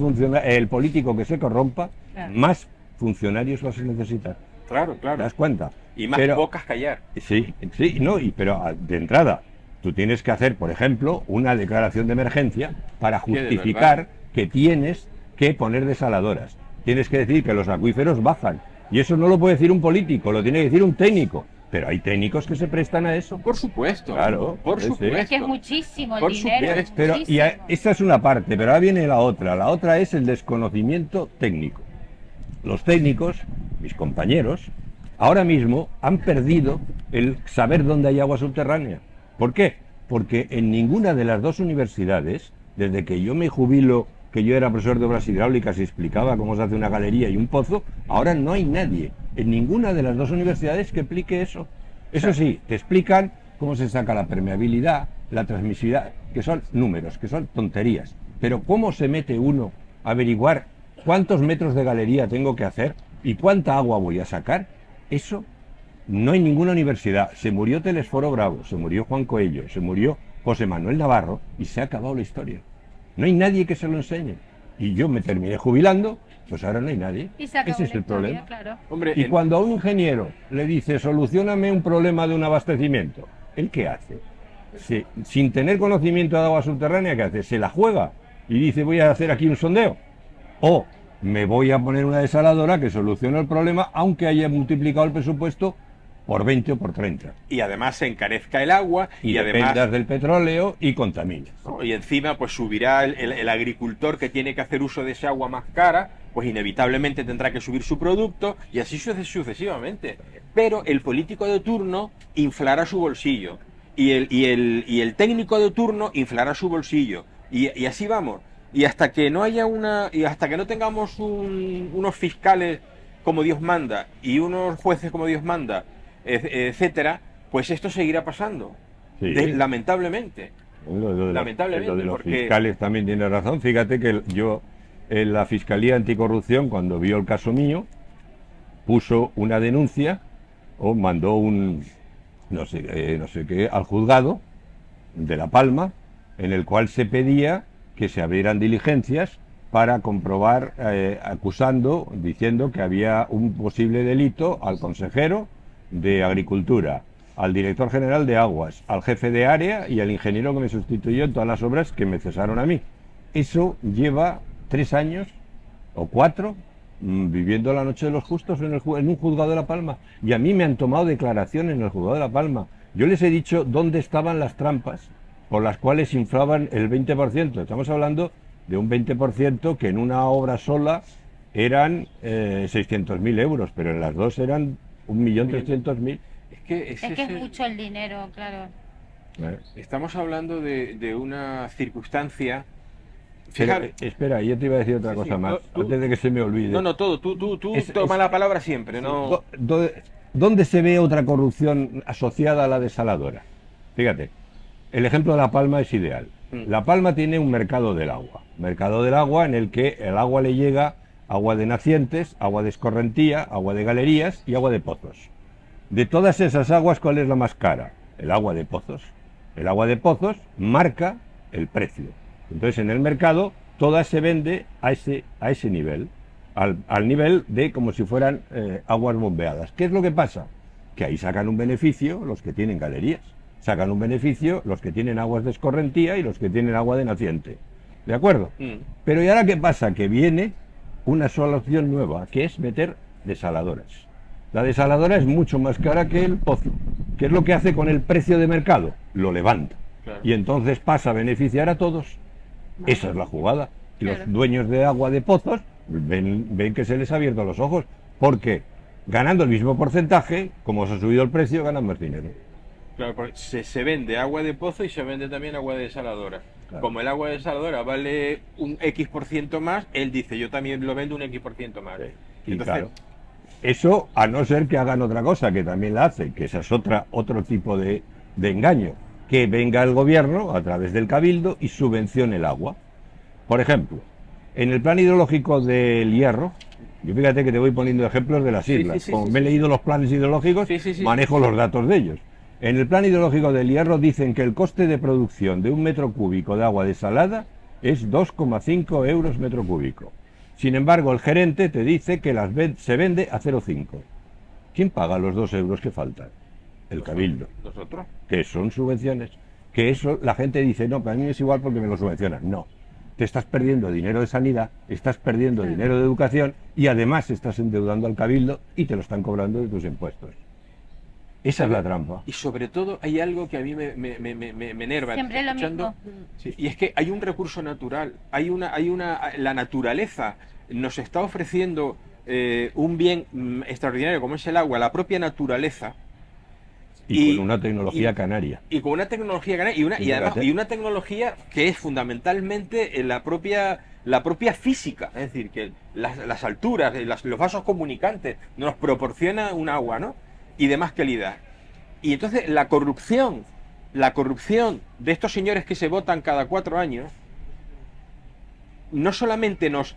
el político que se corrompa, más funcionarios vas a necesitar. Claro. ¿Te das cuenta? Y más bocas callar. Sí, pero de entrada, tú tienes que hacer, por ejemplo, una declaración de emergencia para justificar que tienes que poner desaladoras. Tienes que decir que los acuíferos bajan. Y eso no lo puede decir un político, lo tiene que decir un técnico. Pero hay técnicos que se prestan a eso. Por supuesto. Claro. Por supuesto. Es que es muchísimo el dinero. Pero esa es una parte, pero ahora viene la otra. La otra es el desconocimiento técnico. Los técnicos, mis compañeros, ahora mismo han perdido el saber dónde hay agua subterránea. ¿Por qué? Porque en ninguna de las 2 universidades, desde que yo me jubilo, que yo era profesor de obras hidráulicas y explicaba cómo se hace una galería y un pozo, ahora no hay nadie en ninguna de las 2 universidades que explique eso. Eso sí, te explican cómo se saca la permeabilidad, la transmisividad, que son números, que son tonterías. Pero ¿cómo se mete uno a averiguar cuántos metros de galería tengo que hacer y cuánta agua voy a sacar? Eso no hay ninguna universidad. Se murió Telesforo Bravo, se murió Juan Coello, se murió José Manuel Navarro y se ha acabado la historia. No hay nadie que se lo enseñe. Y yo me terminé jubilando, pues ahora no hay nadie. Ese es el problema. Claro. Hombre, y cuando a un ingeniero le dice, solucióname un problema de un abastecimiento, ¿él qué hace? Sin tener conocimiento de agua subterránea, ¿qué hace? Se la juega y dice, voy a hacer aquí un sondeo. O me voy a poner una desaladora que solucione el problema, aunque haya multiplicado el presupuesto por 20 o por 30. Y además se encarezca el agua Y además dependas del petróleo y contaminas. ¿no? Y encima pues subirá el agricultor que tiene que hacer uso de ese agua más cara, pues inevitablemente tendrá que subir su producto y así sucesivamente. Pero el político de turno inflará su bolsillo y el técnico de turno inflará su bolsillo y así vamos. Y hasta que no haya hasta que no tengamos unos fiscales como Dios manda y unos jueces como Dios manda, etcétera, pues esto seguirá pasando. Sí. Lamentablemente. Lamentablemente, lo de los porque fiscales también tiene razón. Fíjate que yo, en la Fiscalía Anticorrupción, cuando vio el caso mío, puso una denuncia o mandó un no sé qué al juzgado de La Palma, en el cual se pedía que se abrieran diligencias para comprobar, diciendo que había un posible delito al consejero de Agricultura, al director general de Aguas, al jefe de área y al ingeniero que me sustituyó en todas las obras que me cesaron a mí. Eso lleva 3 años o 4 viviendo la noche de los justos en un juzgado de La Palma. Y a mí me han tomado declaración en el juzgado de La Palma. Yo les he dicho dónde estaban las trampas por las cuales inflaban el 20%. Estamos hablando de un 20% que en una obra sola eran 600.000 euros, pero en las dos eran 1.300.000. Es que es mucho el dinero, claro. Estamos hablando de una circunstancia. Espera, yo te iba a decir otra cosa más, antes de que se me olvide. Tú toma la palabra siempre, ¿no? ¿Dónde se ve otra corrupción asociada a la desaladora? Fíjate, el ejemplo de La Palma es ideal. La Palma tiene un mercado del agua en el que el agua le llega agua de nacientes, agua de escorrentía, agua de galerías y agua de pozos. De todas esas aguas, ¿cuál es la más cara? El agua de pozos. El agua de pozos marca el precio. Entonces, en el mercado, toda se vende a ese nivel, al nivel de como si fueran aguas bombeadas. ¿Qué es lo que pasa? Que ahí sacan un beneficio los que tienen galerías, sacan un beneficio los que tienen aguas de escorrentía y los que tienen agua de naciente. ¿De acuerdo? Pero ¿y ahora qué pasa? Que viene una solución nueva, que es meter desaladoras. La desaladora es mucho más cara que el pozo. ¿Qué es lo que hace con el precio de mercado? Lo levanta. Claro. Y entonces pasa a beneficiar a todos. Esa es la jugada. Y los dueños de agua de pozos ven que se les ha abierto los ojos, porque ganando el mismo porcentaje, como se ha subido el precio, ganan más dinero. Claro, porque se vende agua de pozo y se vende también agua de desaladora. Claro. Como el agua de desaladora vale un X% más, él dice, yo también lo vendo un X% más. Sí. Y entonces, claro, eso a no ser que hagan otra cosa, que también la hacen, que esa es otro tipo de engaño, que venga el gobierno a través del cabildo y subvencione el agua. Por ejemplo, en el plan hidrológico del Hierro, yo fíjate que te voy poniendo ejemplos de las islas, como me he leído los planes hidrológicos, manejo los datos de ellos. En el plan hidrológico del Hierro dicen que el coste de producción de un metro cúbico de agua desalada es 2,5 euros metro cúbico. Sin embargo, el gerente te dice que se vende a 0,5. ¿Quién paga los 2 euros que faltan? El cabildo. ¿Nosotros? Que son subvenciones. Que eso la gente dice, no, para mí es igual porque me lo subvencionan. No. Te estás perdiendo dinero de sanidad, estás perdiendo dinero de educación y además estás endeudando al cabildo y te lo están cobrando de tus impuestos. Esa es la trampa. Y sobre todo hay algo que a mí me enerva. Siempre lo mismo. Sí, y es que hay un recurso natural, la naturaleza nos está ofreciendo un bien extraordinario como es el agua, la propia naturaleza. Y con una tecnología canaria. Y con una tecnología canaria y una tecnología que es fundamentalmente la propia física, es decir, que las alturas, los vasos comunicantes nos proporciona un agua, ¿no? Y de más calidad. Y entonces la corrupción de estos señores que se votan cada 4 años no solamente nos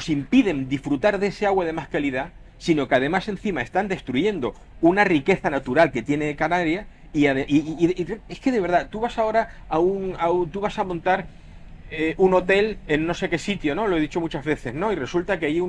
impiden disfrutar de ese agua de más calidad, sino que además encima están destruyendo una riqueza natural que tiene Canarias y es que de verdad, tú vas ahora tú vas a montar un hotel en no sé qué sitio, ¿no? Lo he dicho muchas veces, ¿no? Y resulta que hay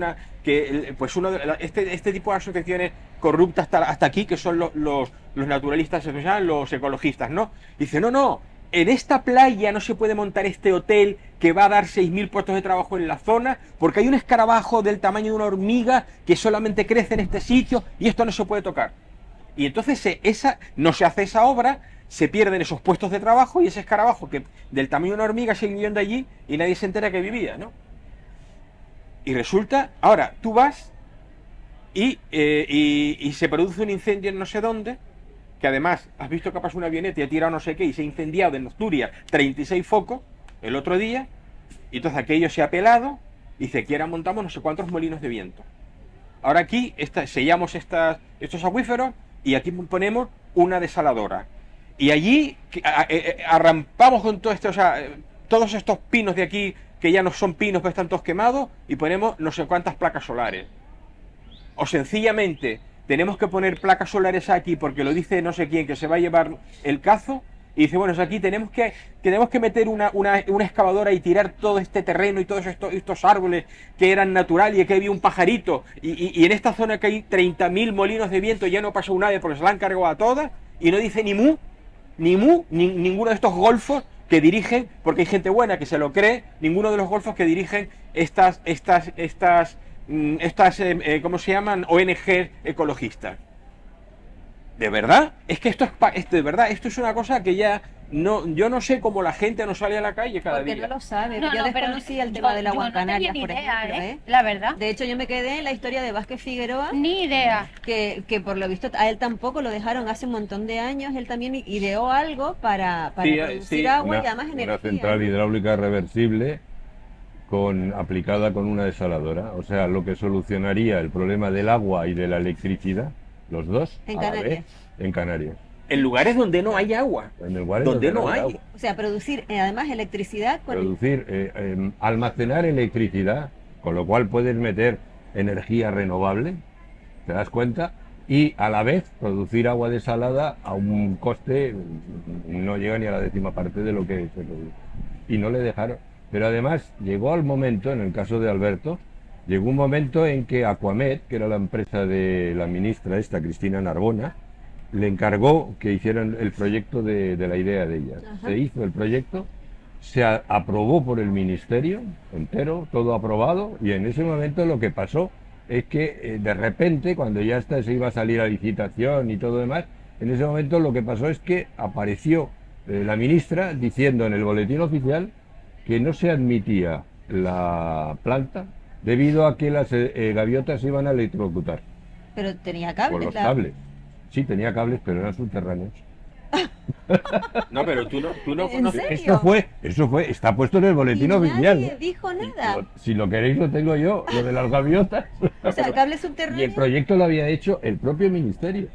este tipo de asociaciones corruptas hasta aquí, que son los naturalistas, los ecologistas, ¿no? Dice, no, en esta playa no se puede montar este hotel que va a dar 6.000 puestos de trabajo en la zona, porque hay un escarabajo del tamaño de una hormiga que solamente crece en este sitio y esto no se puede tocar. Y entonces no se hace esa obra, se pierden esos puestos de trabajo y ese escarabajo que del tamaño de una hormiga sigue viviendo allí y nadie se entera que vivía, ¿no? Y resulta, ahora, tú vas y se produce un incendio en no sé dónde, que además, has visto que pasa una avioneta y ha tirado no sé qué y se ha incendiado en Asturias 36 focos el otro día, y entonces aquello se ha pelado y dice, aquí ahora montamos no sé cuántos molinos de viento. Ahora aquí sellamos estos acuíferos y aquí ponemos una desaladora. Y allí arrampamos con todo esto, o sea, todos estos pinos de aquí, que ya no son pinos, pero están todos quemados, y ponemos no sé cuántas placas solares. O sencillamente tenemos que poner placas solares aquí porque lo dice no sé quién que se va a llevar el cazo, y dice, bueno, aquí tenemos que meter una excavadora y tirar todo este terreno y todos estos árboles que eran naturales y que había un pajarito, y en esta zona que hay 30.000 molinos de viento ya no pasó nadie porque se la han cargado a todas, y no dice ni ninguno de estos golfos que dirigen, porque hay gente buena que se lo cree, ninguno de los golfos que dirigen estas ¿cómo se llaman? ONG ecologistas. ¿De verdad? Es que de verdad, esto es una cosa que ya yo no sé cómo la gente no sale a la calle cada día. Porque no lo sabe. No, yo no, desconocía el tema del agua en Canarias, no por tenía ni idea, ejemplo, ¿eh? La verdad. De hecho, yo me quedé en la historia de Vázquez Figueroa. Ni idea. Que por lo visto a él tampoco lo dejaron hace un montón de años. Él también ideó algo para producir agua y además energía. Una central hidráulica reversible aplicada con una desaladora. O sea, lo que solucionaría el problema del agua y de la electricidad, los dos, en Canarias. En Canarias. En lugares donde no hay agua. En lugares donde no hay. Agua. O sea, producir además electricidad. Almacenar electricidad, con lo cual puedes meter energía renovable, ¿te das cuenta? Y a la vez producir agua desalada a un coste, no llega ni a la 10ª parte de lo que se produce. Y no le dejaron. Pero además llegó al momento, en el caso de Alberto, llegó un momento en que Aquamed, que era la empresa de la ministra Cristina Narbona, le encargó que hicieran el proyecto de la idea de ella. Ajá. Se hizo el proyecto, se aprobó por el ministerio entero, todo aprobado, y en ese momento lo que pasó es que de repente, cuando ya se iba a salir a licitación y todo demás, en ese momento lo que pasó es que apareció la ministra diciendo en el boletín oficial que no se admitía la planta debido a que las gaviotas se iban a electrocutar. Pero tenía cables. Con los cables. Sí, tenía cables, pero eran subterráneos. No, pero tú no ¿En conoces. serio? Eso fue, está puesto en el boletín Y oficial. nadie dijo nada. Si lo queréis lo tengo yo, lo de las gaviotas. O sea, cables Y el subterráneos. proyecto lo había hecho el propio ministerio.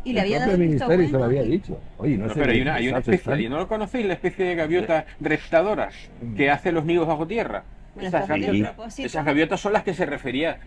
Y le había el dado propio el visto ministerio se lo bueno. había dicho. Oye, no No, sé. pero hay una especie, ¿y no lo conocéis? La especie de gaviota reptadora que hace los nidos bajo tierra. Bueno, Esas está bien, gaviotas, a propósito. esas gaviotas son las que se refería.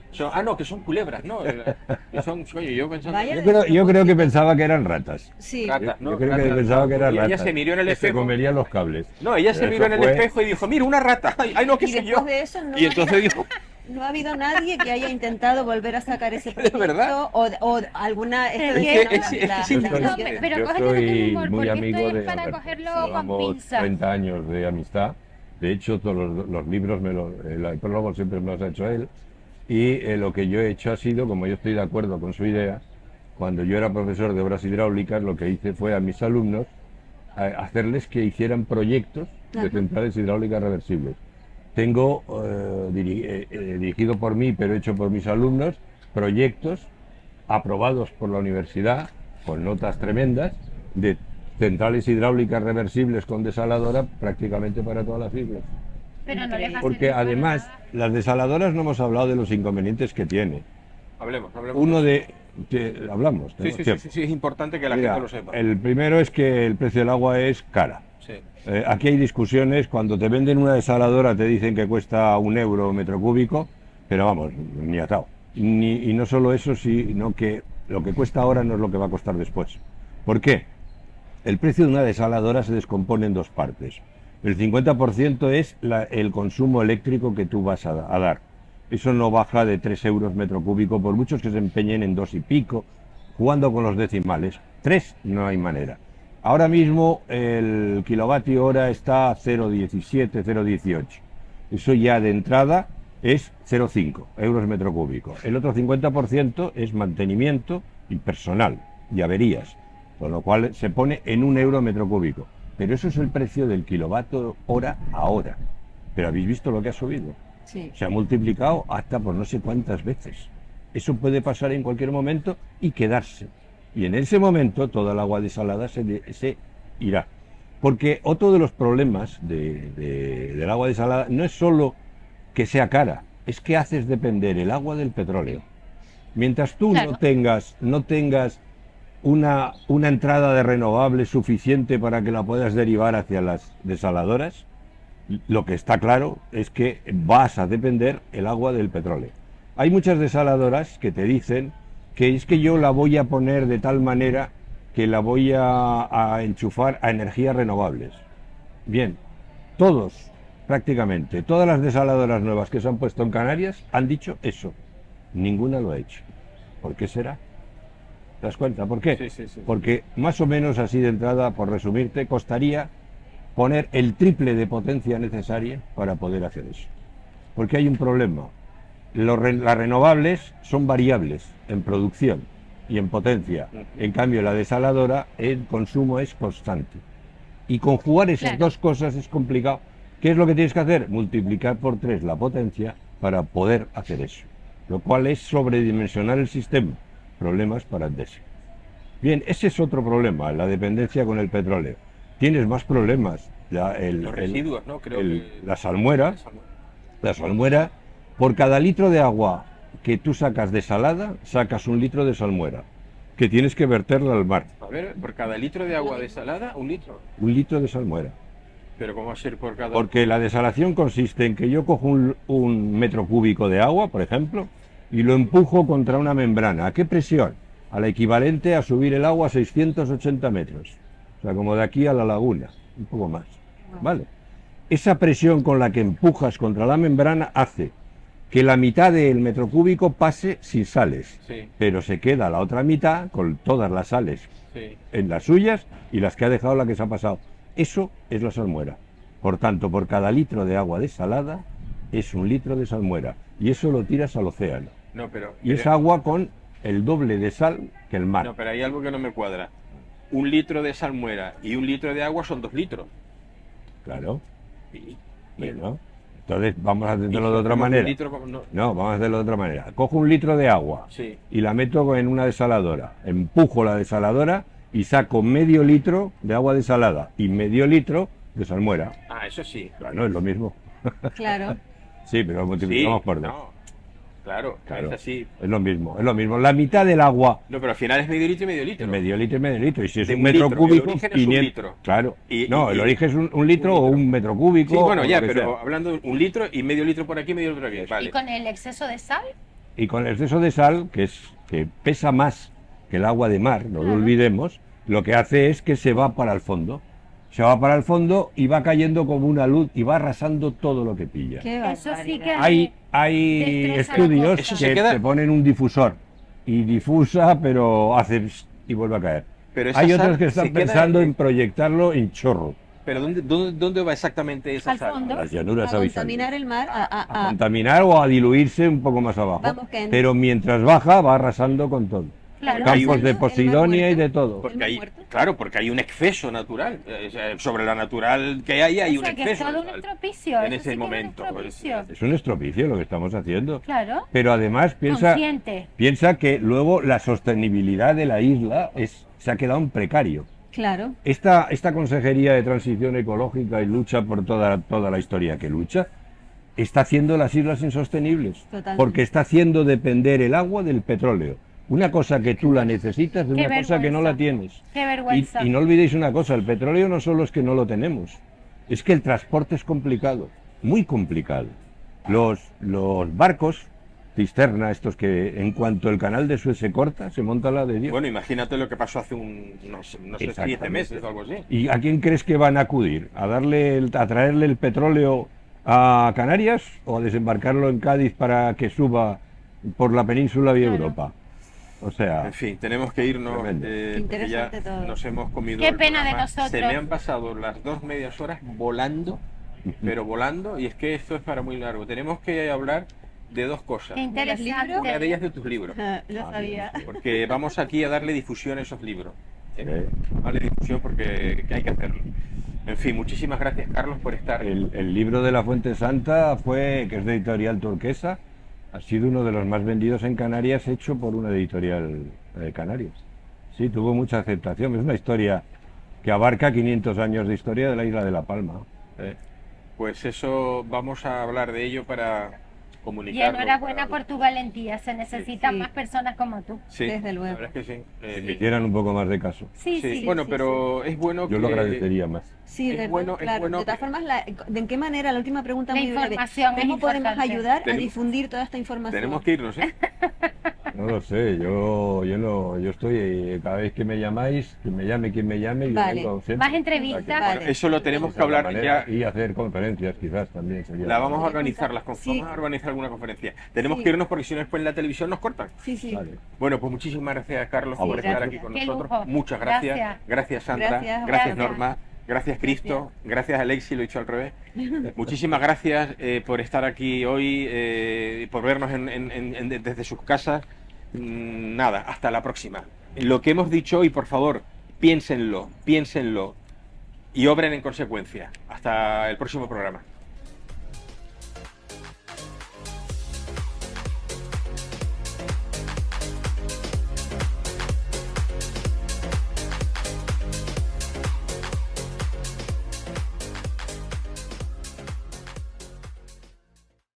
No, que son culebras, ¿no? Que son, oye, yo pensaba. Vaya Yo creo que pensaba que eran ratas. Sí. Ratas, ¿no? Yo creo que Ratas. pensaba que eran Y ella ratas. se miró en el que se espejo. comerían los cables. No, ella se Eso miró en el fue- espejo y dijo, mira, una rata. Ay, no, qué Y sé después yo. de eso Y entonces dijo, no ha habido nadie que haya intentado volver a sacar ese proyecto verdad? o alguna Es que la- es Yo la- soy, No, pero yo cógetelo soy con humor, muy porque amigo esto es de para Alberto. cogerlo con Llevamos pinzas. 30 años de amistad. De hecho, todos los libros, el prólogo siempre me los ha hecho él. Y lo que yo he hecho ha sido, como yo estoy de acuerdo con su idea, cuando yo era profesor de obras hidráulicas, lo que hice fue a mis alumnos hacerles que hicieran proyectos de Ajá. centrales hidráulicas reversibles. Tengo, dirigido por mí, pero hecho por mis alumnos, proyectos aprobados por la universidad, con notas tremendas, de centrales hidráulicas reversibles con desaladora prácticamente para todas las islas. Pero no les va a Porque servir para además, nada. las desaladoras no hemos hablado de los inconvenientes que tiene. hablemos. Uno hablamos. Sí, ¿no? sí, Tiempo. sí, es importante que la Mira, gente lo sepa. el primero es que el precio del agua es cara. Sí. Aquí hay discusiones, cuando te venden una desaladora te dicen que cuesta 1 euro metro cúbico, pero vamos, ni atado. Y no solo eso, sino que lo que cuesta ahora no es lo que va a costar después. ¿Por qué? El precio de una desaladora se descompone en dos partes. El 50% es el consumo eléctrico que tú vas a dar. Eso no baja de 3 euros metro cúbico, por muchos que se empeñen en 2 y pico, jugando con los decimales. 3 no hay manera. Ahora mismo el kilovatio hora está a 0,17, 0,18. Eso ya de entrada es 0,5 euros metro cúbico. El otro 50% es mantenimiento y personal. y averías, con lo cual se pone en 1 euro metro cúbico. Pero eso es el precio del kilovatio hora ahora. Pero ¿habéis visto lo que ha subido? Sí. Se ha multiplicado hasta por no sé cuántas veces. Eso puede pasar en cualquier momento y quedarse. Y en ese momento toda el agua desalada se irá. Porque otro de los problemas del agua desalada no es solo que sea cara, es que haces depender el agua del petróleo. Mientras tú Claro. no tengas una entrada de renovables suficiente para que la puedas derivar hacia las desaladoras, lo que está claro es que vas a depender el agua del petróleo. Hay muchas desaladoras que te dicen que es que yo la voy a poner de tal manera que la voy a enchufar a energías renovables. Bien, prácticamente todas las desaladoras nuevas que se han puesto en Canarias han dicho eso. Ninguna lo ha hecho. ¿Por qué será? ¿Te das cuenta? ¿Por qué? Sí. Porque más o menos así de entrada, por resumirte, costaría poner el triple de potencia necesaria para poder hacer eso. Porque hay un problema. Las renovables son variables en producción y en potencia. En cambio, la desaladora, el consumo es constante. Y conjugar esas Claro. dos cosas es complicado. ¿Qué es lo que tienes que hacer? Multiplicar por 3 la potencia para poder hacer eso. Lo cual es sobredimensionar el sistema. Problemas para Endesa. Bien, ese es otro problema, la dependencia con el petróleo. Tienes más problemas. Los residuos, ¿no? Creo que... La salmuera, por cada litro de agua que tú sacas desalada, sacas 1 litro de salmuera, que tienes que verterla al mar. A ver, por cada litro de agua desalada, 1 litro. 1 litro de salmuera. Pero ¿cómo va a ser por cada...? Porque la desalación consiste en que yo cojo un metro cúbico de agua, por ejemplo, y lo empujo contra una membrana. ¿A qué presión? A la equivalente a subir el agua a 680 metros. O sea, como de aquí a la laguna, un poco más. ¿Vale? Esa presión con la que empujas contra la membrana hace que la mitad del metro cúbico pase sin sales, Sí, pero se queda la otra mitad con todas las sales sí. en las suyas y las que ha dejado la que se ha pasado. Eso es la salmuera. Por tanto, por cada litro de agua desalada es 1 litro de salmuera. Y eso lo tiras al océano. No, pero... Y es agua con el doble de sal que el mar. No, pero hay algo que no me cuadra. 1 litro de salmuera y 1 litro de agua son 2 litros. Claro. Y, Bueno, entonces vamos a y hacerlo de otra un manera. litro como- no. No, vamos a hacerlo de otra manera. Cojo 1 litro de agua Sí. y la meto en una desaladora. Empujo la desaladora y saco medio litro de agua desalada y medio litro de salmuera. Ah, eso sí. Claro, es lo mismo. Claro. Sí, pero lo multiplicamos por 2. No. Claro, Claro. es así. Es lo mismo, es lo mismo. La mitad del agua, No, pero al final es medio litro y medio litro. medio litro y medio litro. Y si es De un un metro litro, cúbico, el origen es un 500. litro. Claro. Y- No, y- el origen es un litro o litro. un metro cúbico. Sí, bueno, o ya, lo que pero sea. hablando de 1 litro y medio litro por aquí, medio litro por aquí. ¿Y Vale. con el exceso de sal? Y con el exceso de sal, que pesa más que el agua de mar, no lo Claro. olvidemos, lo que hace es que se va para el fondo. Se va para el fondo y va cayendo como una luz y va arrasando todo lo que pilla. Qué Eso sí barbaridad. que Hay destroza la estudios cosa. Eso se que queda- te ponen un difusor y difusa, pero hace pss y vuelve a caer. Pero esa Hay sal otros que se están queda pensando en proyectarlo en chorro, Pero ¿dónde va exactamente esa Al sal? fondo. a las llanuras A abyecales. contaminar el mar, A contaminar o a diluirse un poco más abajo. Vamos, que en- Pero mientras baja, va arrasando con todo. Claro. Campos de El mar Posidonia y muerto. de todo. Porque ¿El mar hay, muerto? claro, porque hay un exceso natural. Sobre la natural que hay O un sea, que es exceso. todo un natural. estropicio. en eso ese sí que es un momento, estropicio. Es un estropicio lo que estamos haciendo. Claro. Pero además Consciente. piensa que luego la sostenibilidad de la isla se ha quedado en precario. Claro. Esta Consejería de Transición Ecológica y lucha por toda la historia que lucha, está haciendo las islas insostenibles. Totalmente. Porque está haciendo depender el agua del petróleo. Una cosa que tú la necesitas de Qué una cosa que no la vergüenza. tienes. Qué vergüenza. Y no olvidéis una cosa, el petróleo no solo es que no lo tenemos, es que el transporte es complicado, muy complicado. Los barcos, cisterna, estos que en cuanto el canal de Suez se corta, se monta la de Dios. Bueno, imagínate lo que pasó hace no sé, 7 Exactamente. meses o algo así. ¿Y a quién crees que van a acudir? ¿A traerle el petróleo a Canarias o a desembarcarlo en Cádiz para que suba por la península vía Claro. Europa? O sea, En fin, tenemos que irnos. Tremendo. Porque ya Interesante todo. nos hemos comido. Qué el pena de programa. nosotros. Se me han pasado las 2 medias horas volando, pero volando, y es que esto es para muy largo. Tenemos que hablar de dos cosas. Qué interesante. Una de ellas de tus libros. Lo sabía. Porque vamos aquí a darle difusión a esos libros. Darle difusión porque hay que hacerlo. En fin, muchísimas gracias, Carlos, por estar. El libro de La Fuente Santa que es de editorial Turquesa, ha sido uno de los más vendidos en Canarias, hecho por una editorial de Canarias. Sí, tuvo mucha aceptación. Es una historia que abarca 500 años de historia de la isla de La Palma. Pues eso, vamos a hablar de ello para Y comunicarlo. enhorabuena por tu valentía. Se necesitan Sí. más personas como tú. Sí, Desde luego. la verdad es que sí. Me hicieran un poco más de caso. Sí, sí. Bueno, sí, pero es bueno Yo lo que... agradecería más. Sí, Es ¿verdad? bueno- es claro. bueno De todas que- formas, ¿de qué manera? La última pregunta La muy breve. información es ¿Cómo podemos importante. ayudar a Tenemos- difundir toda esta información? Tenemos que irnos, ¿eh? No lo sé, yo estoy, cada vez que me llamáis, que me llame quien me llame, yo Vale. vengo siempre. Más entrevistas. O sea que, Vale. Bueno, eso lo tenemos que de alguna hablar manera, ya. y hacer conferencias quizás también sería. La vamos a Sería organizar, Sí. vamos a organizar alguna conferencia. Tenemos Sí. que irnos porque si no después en la televisión nos cortan. Sí, sí. Vale. Bueno, pues muchísimas gracias, Carlos, Sí, por estar gracias. aquí con Qué nosotros. lujo. Muchas gracias. Gracias. Gracias, Sandra. Gracias, Gracias, gracias. Norma. Gracias, Cristo. Gracias, Alexi, lo he dicho al revés. Muchísimas gracias por estar aquí hoy, por vernos desde sus casas. Nada, hasta la próxima. Lo que hemos dicho hoy, por favor, piénsenlo y obren en consecuencia. Hasta el próximo programa.